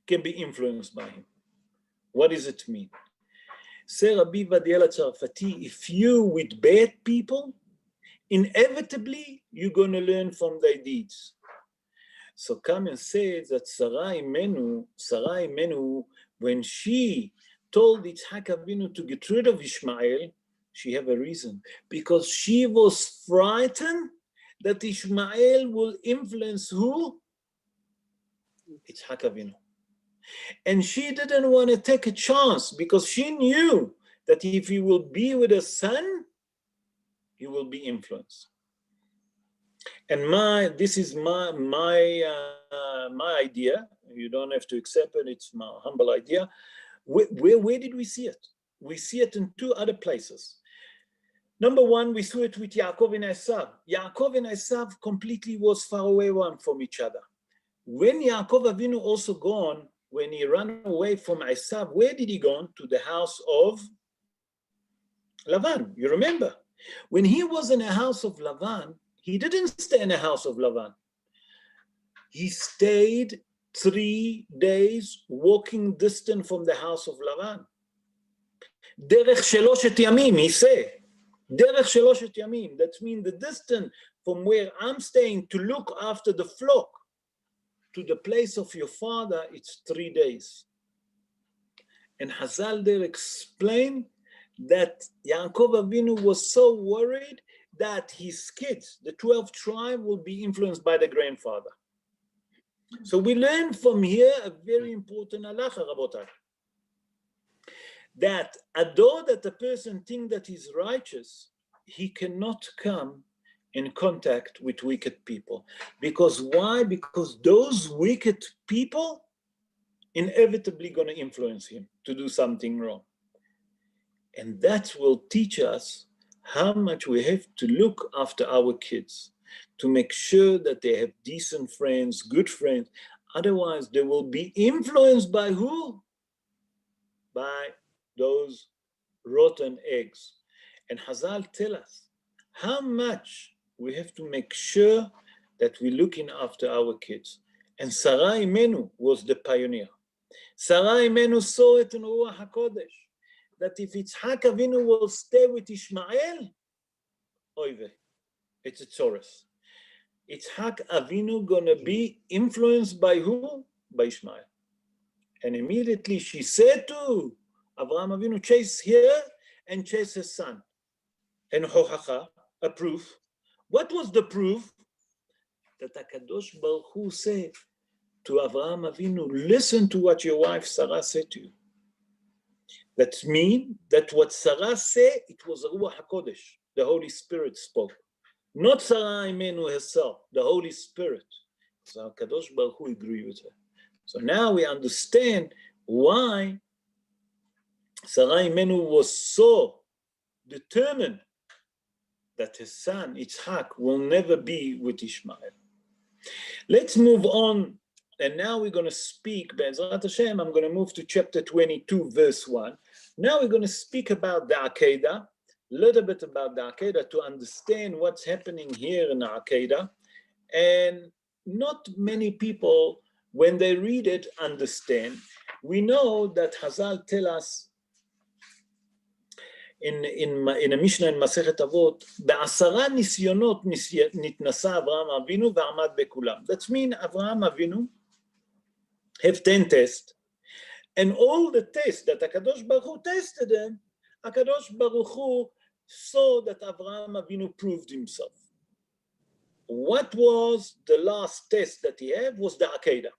can be influenced by him. What does it mean? Say Rabbi Vayeira Tzarfati, if you with bad people, inevitably you're going to learn from their deeds. So come and say that Sarah Imenu, when she told Yitzhak Avinu to get rid of Ishmael, she have a reason. Because she was frightened that Ishmael will influence who? Yitzhak Avinu. And she didn't want to take a chance because she knew that if he will be with a son, he will be influenced. And this is my idea. You don't have to accept it. It's my humble idea. Where did we see it? We see it in two other places. Number one, we saw it with Yaakov and Esav. Yaakov and Esav completely was far away one from each other. When Yaakov Avinu also gone, when he ran away from Esav, where did he go? To the house of Lavan. You remember? When he was in the house of Lavan, he didn't stay in the house of Lavan. He stayed 3 days walking distant from the house of Lavan. Derech sheloshet yamim, he said. Derech sheloshet yamim. That means the distance from where I'm staying to look after the flock to the place of your father, it's 3 days. And Hazal there explained that Yaakov Avinu was so worried that his kids, the 12th tribe, will be influenced by the grandfather. So we learn from here a very important halacha, Rabotai, that although that a person thinks that he's righteous, he cannot come in contact with wicked people. Because why? Because those wicked people inevitably going to influence him to do something wrong. And that will teach us how much we have to look after our kids, to make sure that they have decent friends, good friends. Otherwise, they will be influenced by who? By those rotten eggs. And Hazal tell us how much we have to make sure that we're looking after our kids. And Sarah Imenu was the pioneer. Sarah Imenu saw it in Ruach HaKodesh, that if Yitzhak Avinu will stay with Ishmael, oive, it's a tzoros. Yitzhak Avinu gonna be influenced by who? By Ishmael. And immediately she said to Avraham Avinu, chase here and chase his son. And hochacha, a proof. What was the proof? That HaKadosh Baruch Hu said to Avraham Avinu, listen to what your wife Sarah said to you. That means that what Sarah said, it was Ruach HaKodesh, the Holy Spirit spoke. Not Sarah Imenu herself, the Holy Spirit. So HaKadosh Baruch Hu agreed with her. So now we understand why Sarah Imenu was so determined that his son, Yitzhak, will never be with Ishmael. Let's move on. And now we're going to speak, Be'ezrat Hashem, I'm going to move to chapter 22, verse 1. Now we're going to speak about the Akedah, a little bit about the Akedah to understand what's happening here in the Akedah. And not many people, when they read it, understand. We know that Hazal tell us in a Mishnah in Masechet Avot, בעשרה ניסיונות נתנסה אברהם אבינו ועמד בכולם. That means Avraham Avinu have 10 tests, and all the tests that HaKadosh Baruch Hu tested them, HaKadosh Baruch Hu saw that Avraham Avinu proved himself. What was the last test that he had was the Akedah.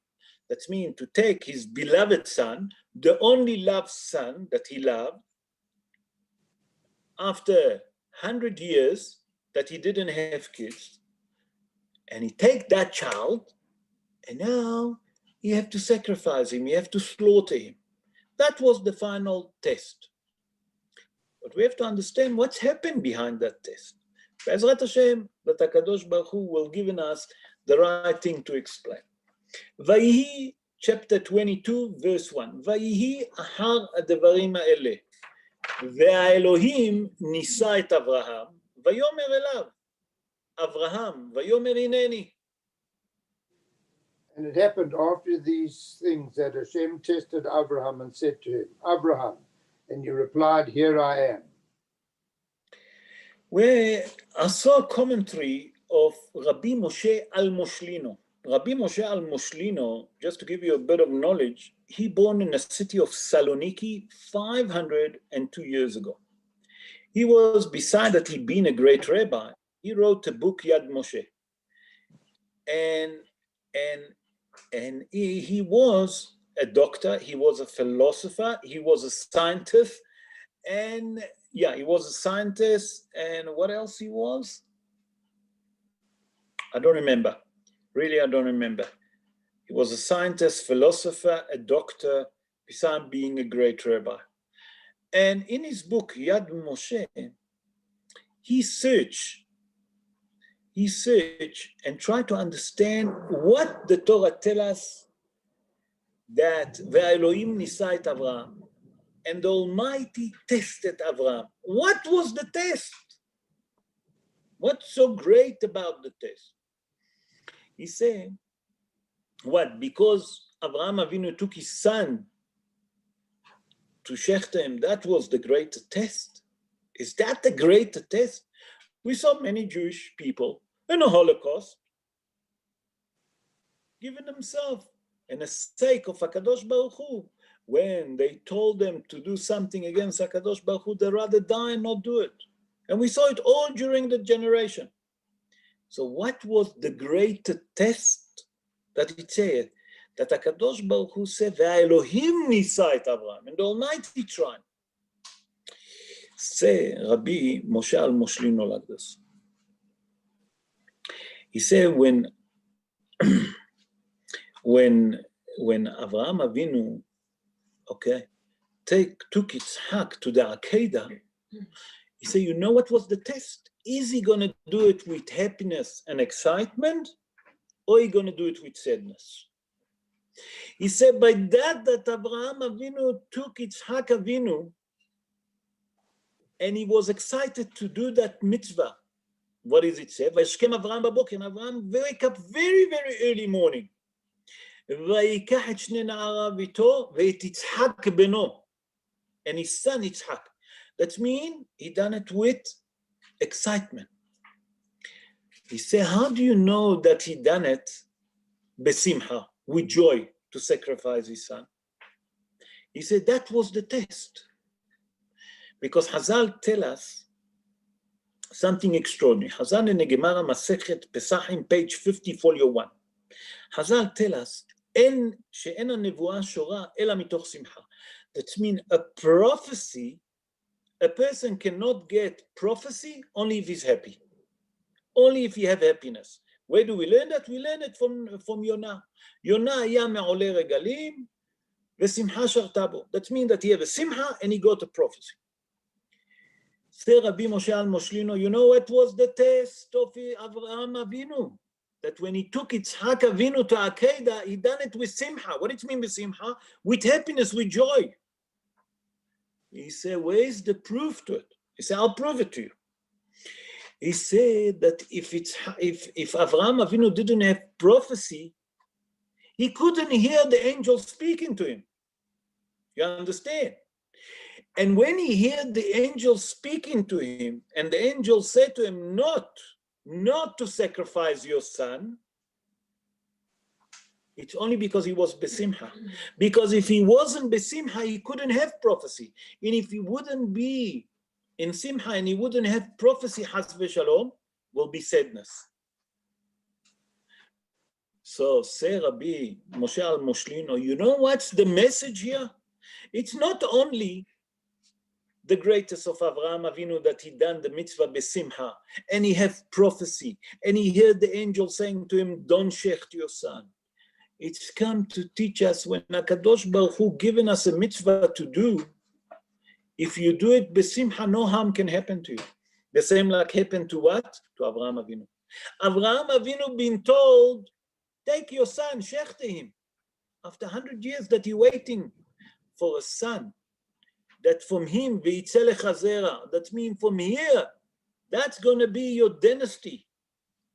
That means to take his beloved son, the only loved son that he loved, after 100 years that he didn't have kids, and he take that child, and now you have to sacrifice him, you have to slaughter him. That was the final test. But we have to understand what's happened behind that test. Be'ezrat Hashem, that HaKadosh Baruch Hu will give us the right thing to explain. Vayehi, chapter 22, verse 1. Vayehi ahar הדברים האלה. והאלוהים ניסה את אברהם, ויאמר אליו, אברהם, ויאמר הנני. And it happened after these things that Hashem tested Abraham and said to him, Abraham, and he replied, here I am. Where I saw a commentary of Rabbi Moshe al-Moshlino. Rabbi Moshe al-Moshlino, just to give you a bit of knowledge, he born in the city of Saloniki 502 years ago. He was, beside that he being a great rabbi, he wrote a book, Yad Moshe. And he was a doctor, he was a philosopher, he was a scientist, and yeah, he was a scientist, and what else he was? I don't remember. Really, I don't remember. He was a scientist, philosopher, a doctor, besides being a great rabbi. And in his book, Yad Moshe, he searched and tried to understand what the Torah tells us, that Ve'elohim nisa et Avraham, and the Almighty tested Avraham. What was the test? What's so great about the test? He said, what? Because Avraham Avinu took his son to Shechem, that was the greater test? Is that the greater test? We saw many Jewish people in the Holocaust giving themselves in the sake of HaKadosh Baruch Hu. When they told them to do something against HaKadosh Baruch Hu, they rather die and not do it. And we saw it all during the generation. So what was the greater test that it said? That HaKadosh Baruch Hu said, Ve'elohim nisa et Avraham, and the Almighty tried. Say, Rabbi Moshe al-Moshlino like this. He said when Avraham Avinu, took Yitzhak to the Akedah, he said, you know what was the test? Is he going to do it with happiness and excitement, or is he going to do it with sadness? He said, by that Avraham Avinu took Yitzhak Avinu, and he was excited to do that mitzvah. What does it say? Vayishkem Avraham baboker, and Avraham wake up very, very early morning. ויקח את שני נעריו איתו ואת יצחק בנו, and his son Yitzhak. That means he done it with excitement. He said, how do you know that he done it besimcha, with joy, to sacrifice his son? He said that was the test. Because Hazal tell us something extraordinary. Hazal in the Gemara Masechet Pesachim, page 50, folio 1. Hazal tell us, שאין הנבואה שורה אלא מתוך שמחה. That means a prophecy, a person cannot get prophecy only if he's happy. Only if you have happiness. Where do we learn that? We learn it from Yonah. Yonah היה מעולה רגלים ושמחה שרתה בו. That means that he have a simcha and he got a prophecy. Say Rabbi Moshe al-Moshlino, you know what was the test of Avraham Avinu? That when he took Yitzhak Avinu to Akedah, he done it with simcha. What does it mean with simcha? With happiness, with joy. He said, where is the proof to it? He said, I'll prove it to you. He said that if Avraham Avinu didn't have prophecy, he couldn't hear the angel speaking to him. You understand? And when he heard the angel speaking to him, and the angel said to him not to sacrifice your son, it's only because he was besimcha. Because if he wasn't besimcha, he couldn't have prophecy. And if he wouldn't be in simcha and he wouldn't have prophecy, has v'shalom, will be sadness. So say Rabbi Moshe al-Moshlino, you know what's the message here? It's not only the greatest of Avraham Avinu that he done the mitzvah besimcha, and he have prophecy, and he heard the angel saying to him, don't shecht your son. It's come to teach us when HaKadosh Baruch Hu given us a mitzvah to do, if you do it besimcha, no harm can happen to you. The same like happened to what? To Avraham Avinu. Avraham Avinu been told, take your son, shecht him. After 100 years that he waiting for a son, that from him, v'yitzeh lecha zera, that means from here, that's going to be your dynasty.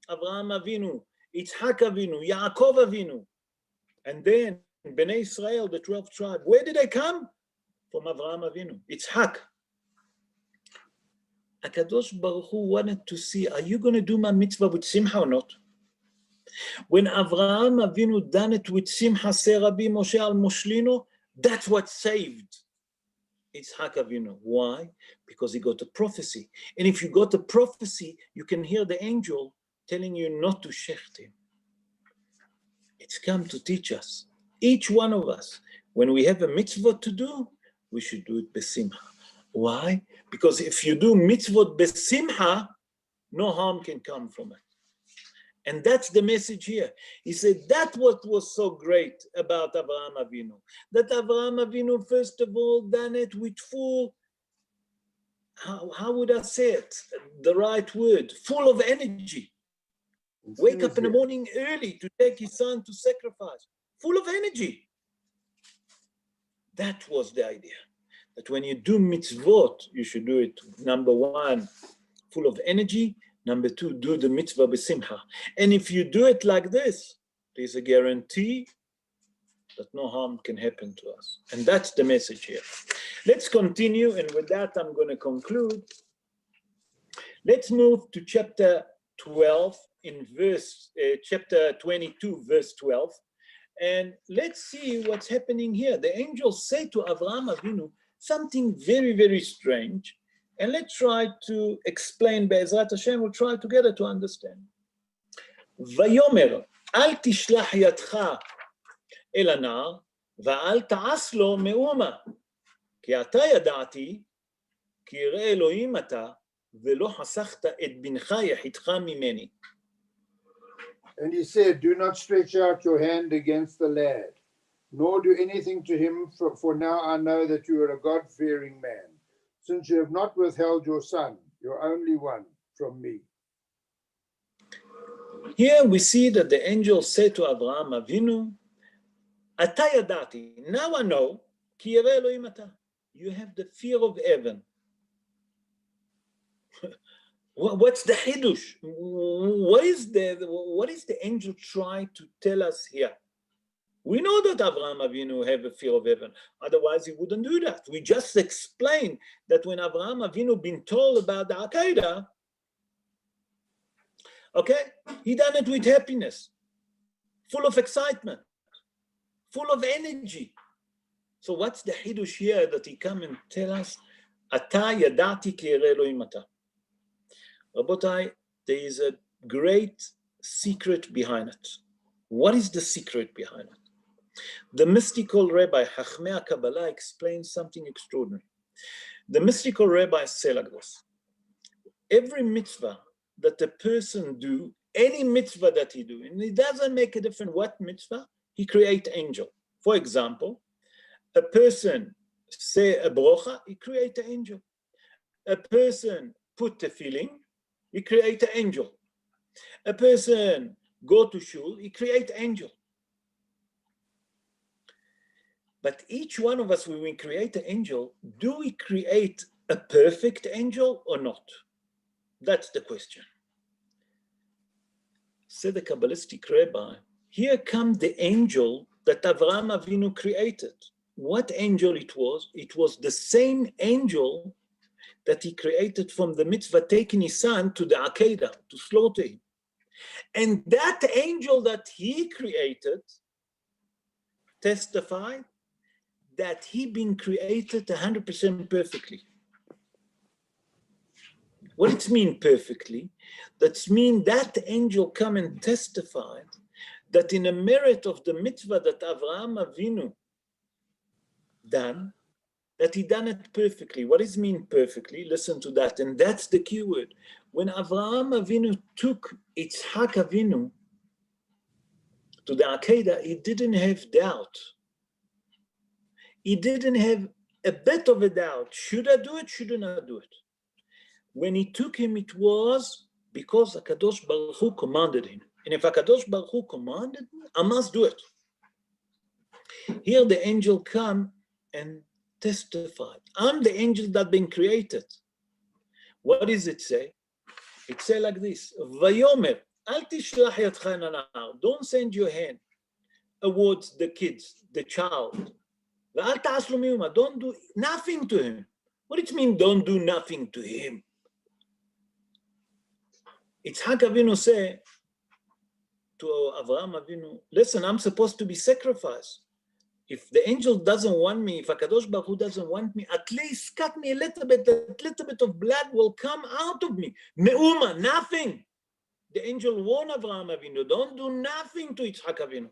Avraham Avinu, Yitzhak Avinu, Yaakov Avinu. And then Bnei Israel, the 12th tribe, where did they come? From Avraham Avinu, Yitzhak. HaKadosh Baruch Hu wanted to see, are you going to do my mitzvah with simcha or not? When Avraham Avinu done it with simcha, say Rabbi Moshe al-Moshlino, that's what saved Yitzhak Avinu. Why? Because he got a prophecy. And if you got a prophecy, you can hear the angel telling you not to shecht him. It's come to teach us, each one of us, when we have a mitzvah to do, we should do it besimcha. Why? Because if you do mitzvot besimcha, no harm can come from it. And that's the message here. He said that what was so great about Avraham Avinu. That Avraham Avinu, first of all, done it with full, how would I say it? The right word, full of energy. Wake up in the morning early to take his son to sacrifice. Full of energy. That was the idea. That when you do mitzvot, you should do it, number one, full of energy. Number two, do the mitzvah b'simcha. And if you do it like this, there's a guarantee that no harm can happen to us. And that's the message here. Let's continue, and with that, I'm going to conclude. Let's move to chapter 12, in chapter 22, verse 12. And let's see what's happening here. The angels say to Avraham Avinu something very, very strange. And let's try to explain, Be'ezrat Hashem, we'll try together to understand. Vayomer, al tishlach yadcha el anar, va'al ta'as lo me'uma, ki ata yada'ati, ki yireh Elohim ata, ve'lo hasachta et bincha yachidcha mimeni. And he said, do not stretch out your hand against the lad, nor do anything to him, for now I know that you are a God-fearing man, since you have not withheld your son, your only one, from me. Here we see that the angel said to Avraham Avinu, Ata yadati, now I know, ki yireh Elohim ata, you have the fear of heaven. What's the hidush? What is the angel trying to tell us here? We know that Avraham Avinu have a fear of heaven. Otherwise, he wouldn't do that. We just explained that when Avraham Avinu been told about the Akedah, okay, he done it with happiness, full of excitement, full of energy. So what's the hidush here that he come and tell us? Ata yadati ki yireh Elohim ata. Rabotai, there is a great secret behind it. What is the secret behind it? The mystical rabbi, Chachmei Kabbalah, explains something extraordinary. The mystical rabbi said like this: every mitzvah that a person do, any mitzvah that he do, and it doesn't make a difference what mitzvah, he create angel. For example, a person say a brocha, he create an angel. A person put tefillin, he create an angel. A person go to shul, he create angel. But each one of us, when we create an angel, do we create a perfect angel or not? That's the question. Said the Kabbalistic rabbi, here comes the angel that Avraham Avinu created. What angel it was? It was the same angel that he created from the mitzvah, taking his son to the Akedah, to slaughter him. And that angel that he created testified that he been created 100% perfectly. What it mean perfectly? That mean that angel come and testified that in a merit of the mitzvah that Avraham Avinu done, that he done it perfectly. What does it mean perfectly? Listen to that, and that's the key word. When Avraham Avinu took Yitzhak Avinu to the Akedah, he didn't have doubt. He didn't have a bit of a doubt. Should I do it? Should I not do it? When he took him, it was because HaKadosh Baruch Hu commanded him. And if HaKadosh Baruch Hu commanded me, I must do it. Here the angel come and testified. I'm the angel that been created. What does it say? It say like this, Vayomer, al tishlach yadcha nahar. Don't send your hand towards the kids, the child. Ve'al ta'aslu miyuma. Don't do nothing to him. What does it mean, don't do nothing to him? Yitzhak Avinu say to Avraham Avinu, listen, I'm supposed to be sacrificed. If the angel doesn't want me, if HaKadosh Baruch Hu doesn't want me, at least cut me a little bit of blood will come out of me. Me'uma, nothing. The angel warned Avraham Avinu, don't do nothing to Yitzhak Avinu.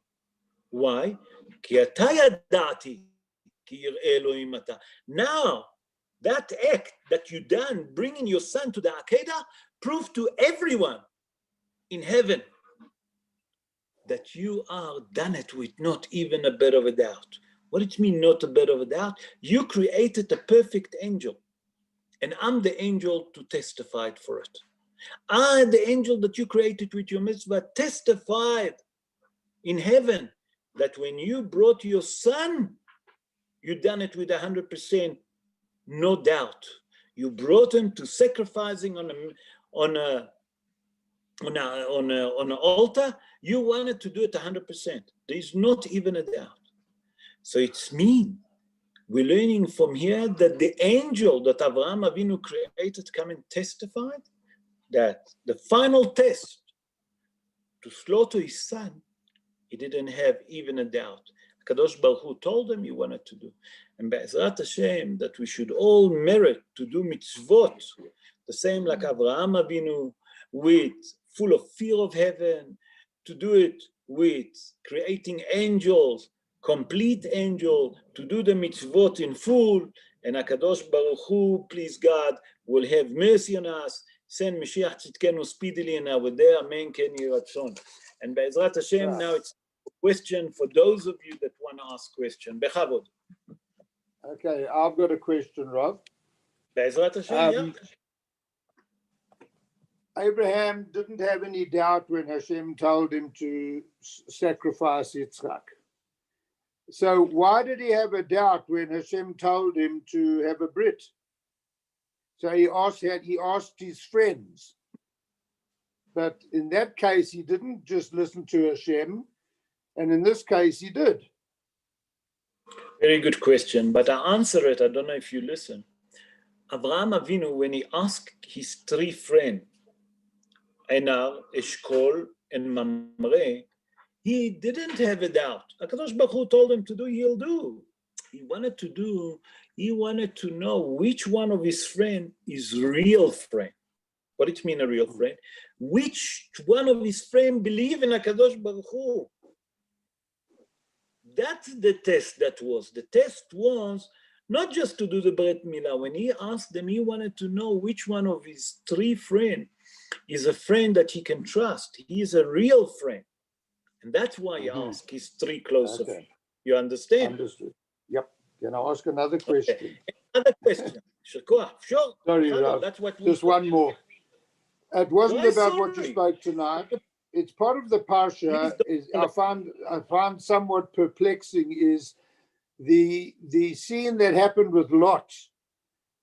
Why? Ki ata yada'ati, ki yir'eh Elohim ata. Now, that act that you done, bringing your son to the Akedah, prove to everyone in heaven that you are done it with not even a bit of a doubt. What does it mean, not a bit of a doubt? You created a perfect angel, and I'm the angel to testify for it. I, the angel that you created with your mitzvah, testified in heaven that when you brought your son, you done it with 100%, no doubt. You brought him to sacrificing on an altar. You wanted to do it 100%. There is not even a doubt. So it's mean. We're learning from here that the angel that Avraham Avinu created come and testified that the final test to slaughter his son, he didn't have even a doubt. Kadosh Baruch Hu told him he wanted to do. And Be'ezrat Hashem, that we should all merit to do mitzvot, the same like Avraham Avinu, with full of fear of heaven, to do it with creating angels, complete angel, to do the mitzvot in full, and HaKadosh Baruch Hu, please God, will have mercy on us, send Mashiach Tzidkenu speedily, and our day, Amen, Ken Yeh Ratzon. And Be'ezrat Hashem, now it's a question for those of you that want to ask question. Bechavod. Okay, I've got a question, Rob. Be'ezrat Hashem, yeah. Abraham didn't have any doubt when Hashem told him to sacrifice Yitzchak. So why did he have a doubt when Hashem told him to have a brit? So he asked his friends. But in that case, he didn't just listen to Hashem, and in this case, he did. Very good question, but I answer it. I don't know if you listen. Avraham Avinu, when he asked his three friends, Einar, Eshkol, and Mamre, he didn't have a doubt. HaKadosh Baruch Hu told him to do, he'll do. He wanted to know which one of his friends is real friend. What does it mean, a real friend? Which one of his friends believe in HaKadosh Baruch Hu? That's the test that was. The test was not just to do the Brit Milah. When he asked them, he wanted to know which one of his three friends is a friend that he can trust. He is a real friend. And that's why he asked his three close friends. You understand? Understood. Yep. Can I ask another question? Okay. Another question. Sure. Sorry, Rob. That's what just one more. It wasn't about what you sorry? spoke tonight. It's part of the parsha. I found somewhat perplexing is the scene that happened with Lot,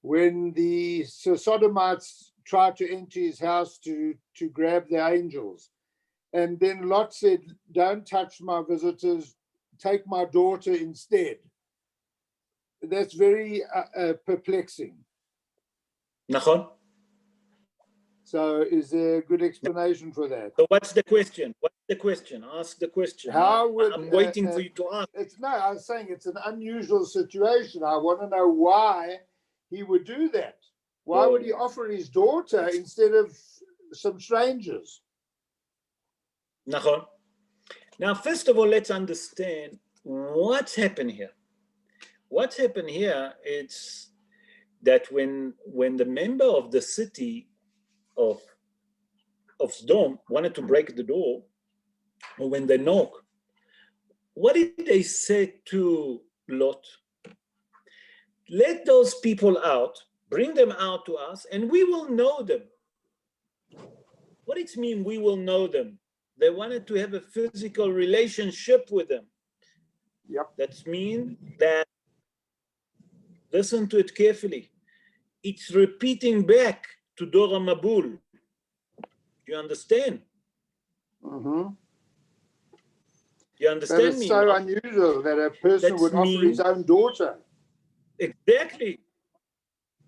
when the Sodomites tried to enter his house to grab the angels. And then Lot said, don't touch my visitors, take my daughter instead. That's very perplexing. Nachon? So is there a good explanation for that? So what's the question? What's the question? Ask the question. How would, I'm waiting for you to ask. I was saying it's an unusual situation. I want to know why he would do that. Why would he offer his daughter instead of some strangers? Nachon. Now, first of all, let's understand what's happened here. What's happened here is that when the member of the city of Sodom wanted to break the door, or when they knock, what did they say to Lot? Let those people out, bring them out to us, and we will know them. What does it mean, we will know them? They wanted to have a physical relationship with them. Yep. That means that, listen to it carefully, it's repeating back to Dora Mabul. You understand? Mm-hmm. You understand But it's me? so unusual that a person would offer his own daughter. Exactly.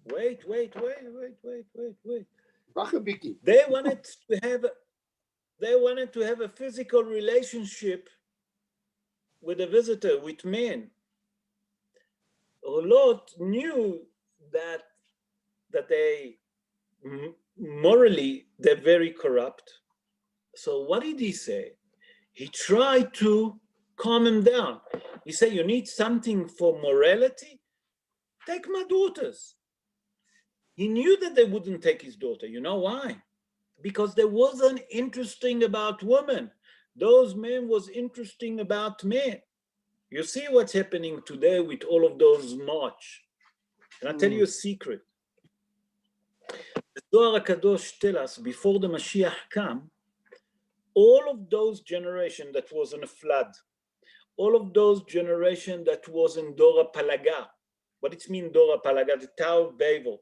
Wait. Wachebiki. They wanted to have a physical relationship with a visitor, with men. Lot knew that they morally they're very corrupt. So what did he say? He tried to calm him down. He said, you need something for morality? Take my daughters. He knew that they wouldn't take his daughter. You know why? Because there wasn't interesting about women. Those men was interesting about men. You see what's happening today with all of those march. And I'll tell you a secret. The Zohar HaKadosh tells us before the Mashiach come, all of those generation that was in a flood, all of those generation that was in Dora Palaga, what it mean Dora Palaga, the Tower of Babel,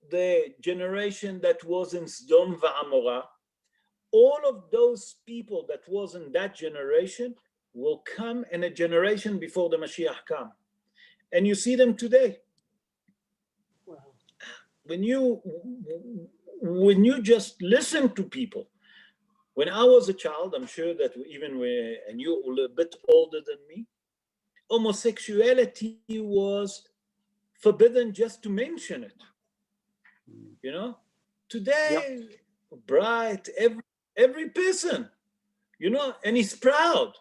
the generation that was in Sodom Va'amorah, all of those people that was in that generation will come in a generation before the Mashiach come. And you see them today. Wow. When you just listen to people, when I was a child, I'm sure that even when, and you're a little bit older than me, homosexuality was forbidden just to mention it. You know, today, bright, every person, you know, and he's proud.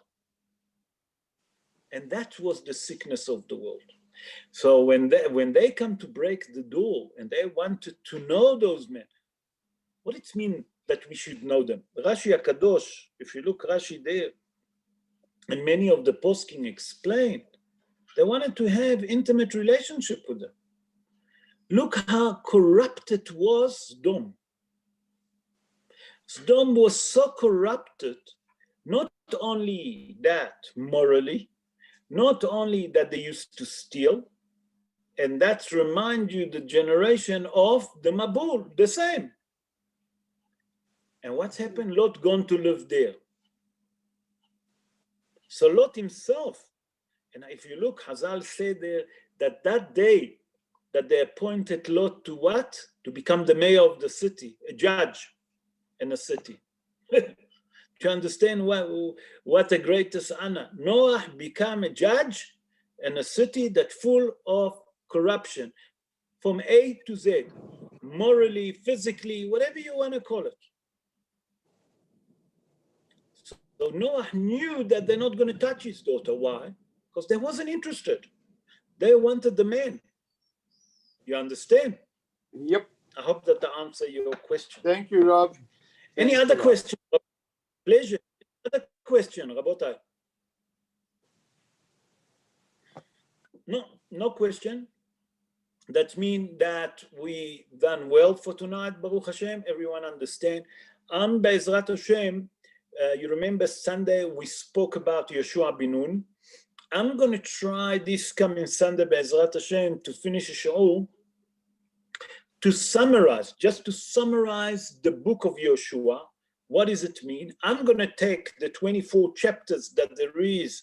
And that was the sickness of the world. So when they come to break the door and they wanted to know those men, what it mean that we should know them? Rashi HaKadosh, if you look Rashi there, and many of the poskim explained, they wanted to have intimate relationship with them. Look how corrupted was Sodom. Sodom was so corrupted, not only that morally, not only that they used to steal, and that remind you the generation of the Mabul, the same. And what's happened? Lot gone to live there. So Lot himself, and if you look, Hazal said there that day that they appointed Lot to what? To become the mayor of the city, a judge in a city. To understand what the greatest honor. Noah became a judge in a city that's full of corruption, from A to Z, morally, physically, whatever you want to call it. So Noah knew that they're not going to touch his daughter. Why? Because they wasn't interested. They wanted the man. You understand? Yep. I hope that answer your question. Thank you, Rob. Any other question? Pleasure. Other question, Rabotai? No question. That means that we done well for tonight, Baruch Hashem. Everyone understand. Be'ezrat Hashem, you remember Sunday we spoke about Yeshua bin Nun, I'm going to try this coming Sunday, Be'ezrat Hashem, to finish a show, to summarize, just to summarize the book of Yoshua. What does it mean? I'm going to take the 24 chapters that there is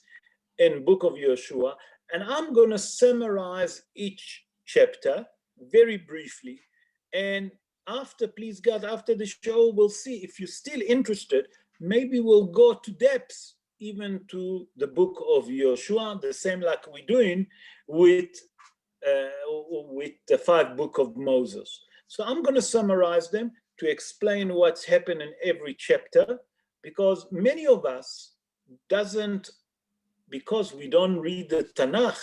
in book of Yoshua, and I'm going to summarize each chapter very briefly. And after, please God, after the show, we'll see if you're still interested. Maybe we'll go to depths, even to the book of Yoshua, the same like we're doing with the 5 book of Moses. So I'm going to summarize them to explain what's happened in every chapter, because many of us because we don't read the Tanakh,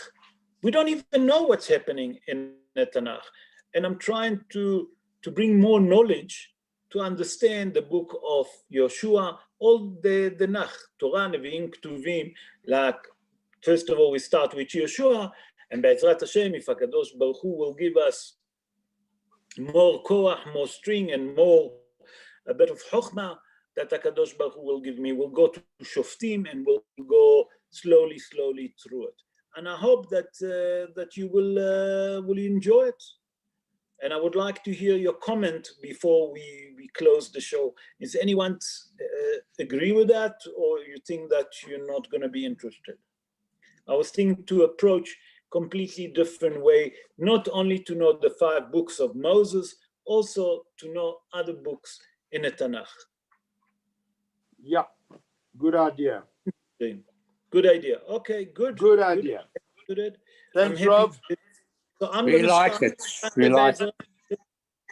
we don't even know what's happening in the Tanakh. And I'm trying to bring more knowledge to understand the book of Yoshua, all the Nach, Torah, Nevi'im, Ketuvim. Like, first of all, we start with Yoshua, and Be'ezrat Hashem, if HaKadosh Baruch Hu will give us more koach, more string, and a bit of chokhmah that HaKadosh Baruch Hu will give me, we'll go to Shoftim, and we'll go slowly through it. And I hope that you will enjoy it. And I would like to hear your comment before we close the show. Is anyone agree with that, or you think that you're not going to be interested? I was thinking to approach completely different way, not only to know the 5 books of Moses, also to know other books in the Tanakh. Yeah, good idea. Good idea. Okay, good. Good idea. Good. Thanks, Rob. So I'm We going to like start it. We like it.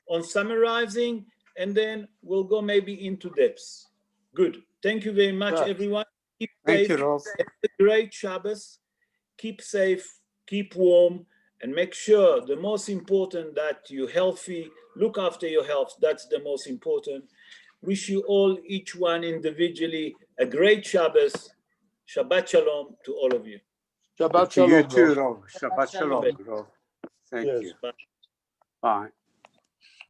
on summarizing, and then we'll go maybe into depths. Good. Thank you very much, Right. everyone. Keep Thank safe. you, Rolf. Have a great Shabbos. Keep safe, keep warm, and make sure the most important that you're healthy. Look after your health. That's the most important. Wish you all, each one individually, a great Shabbos. Shabbat Shalom to all of you. Shabbat To you Shalom. too, Rob. Rolf. Shabbat Shalom, Rolf. Thank Yes. you. Bye. Bye.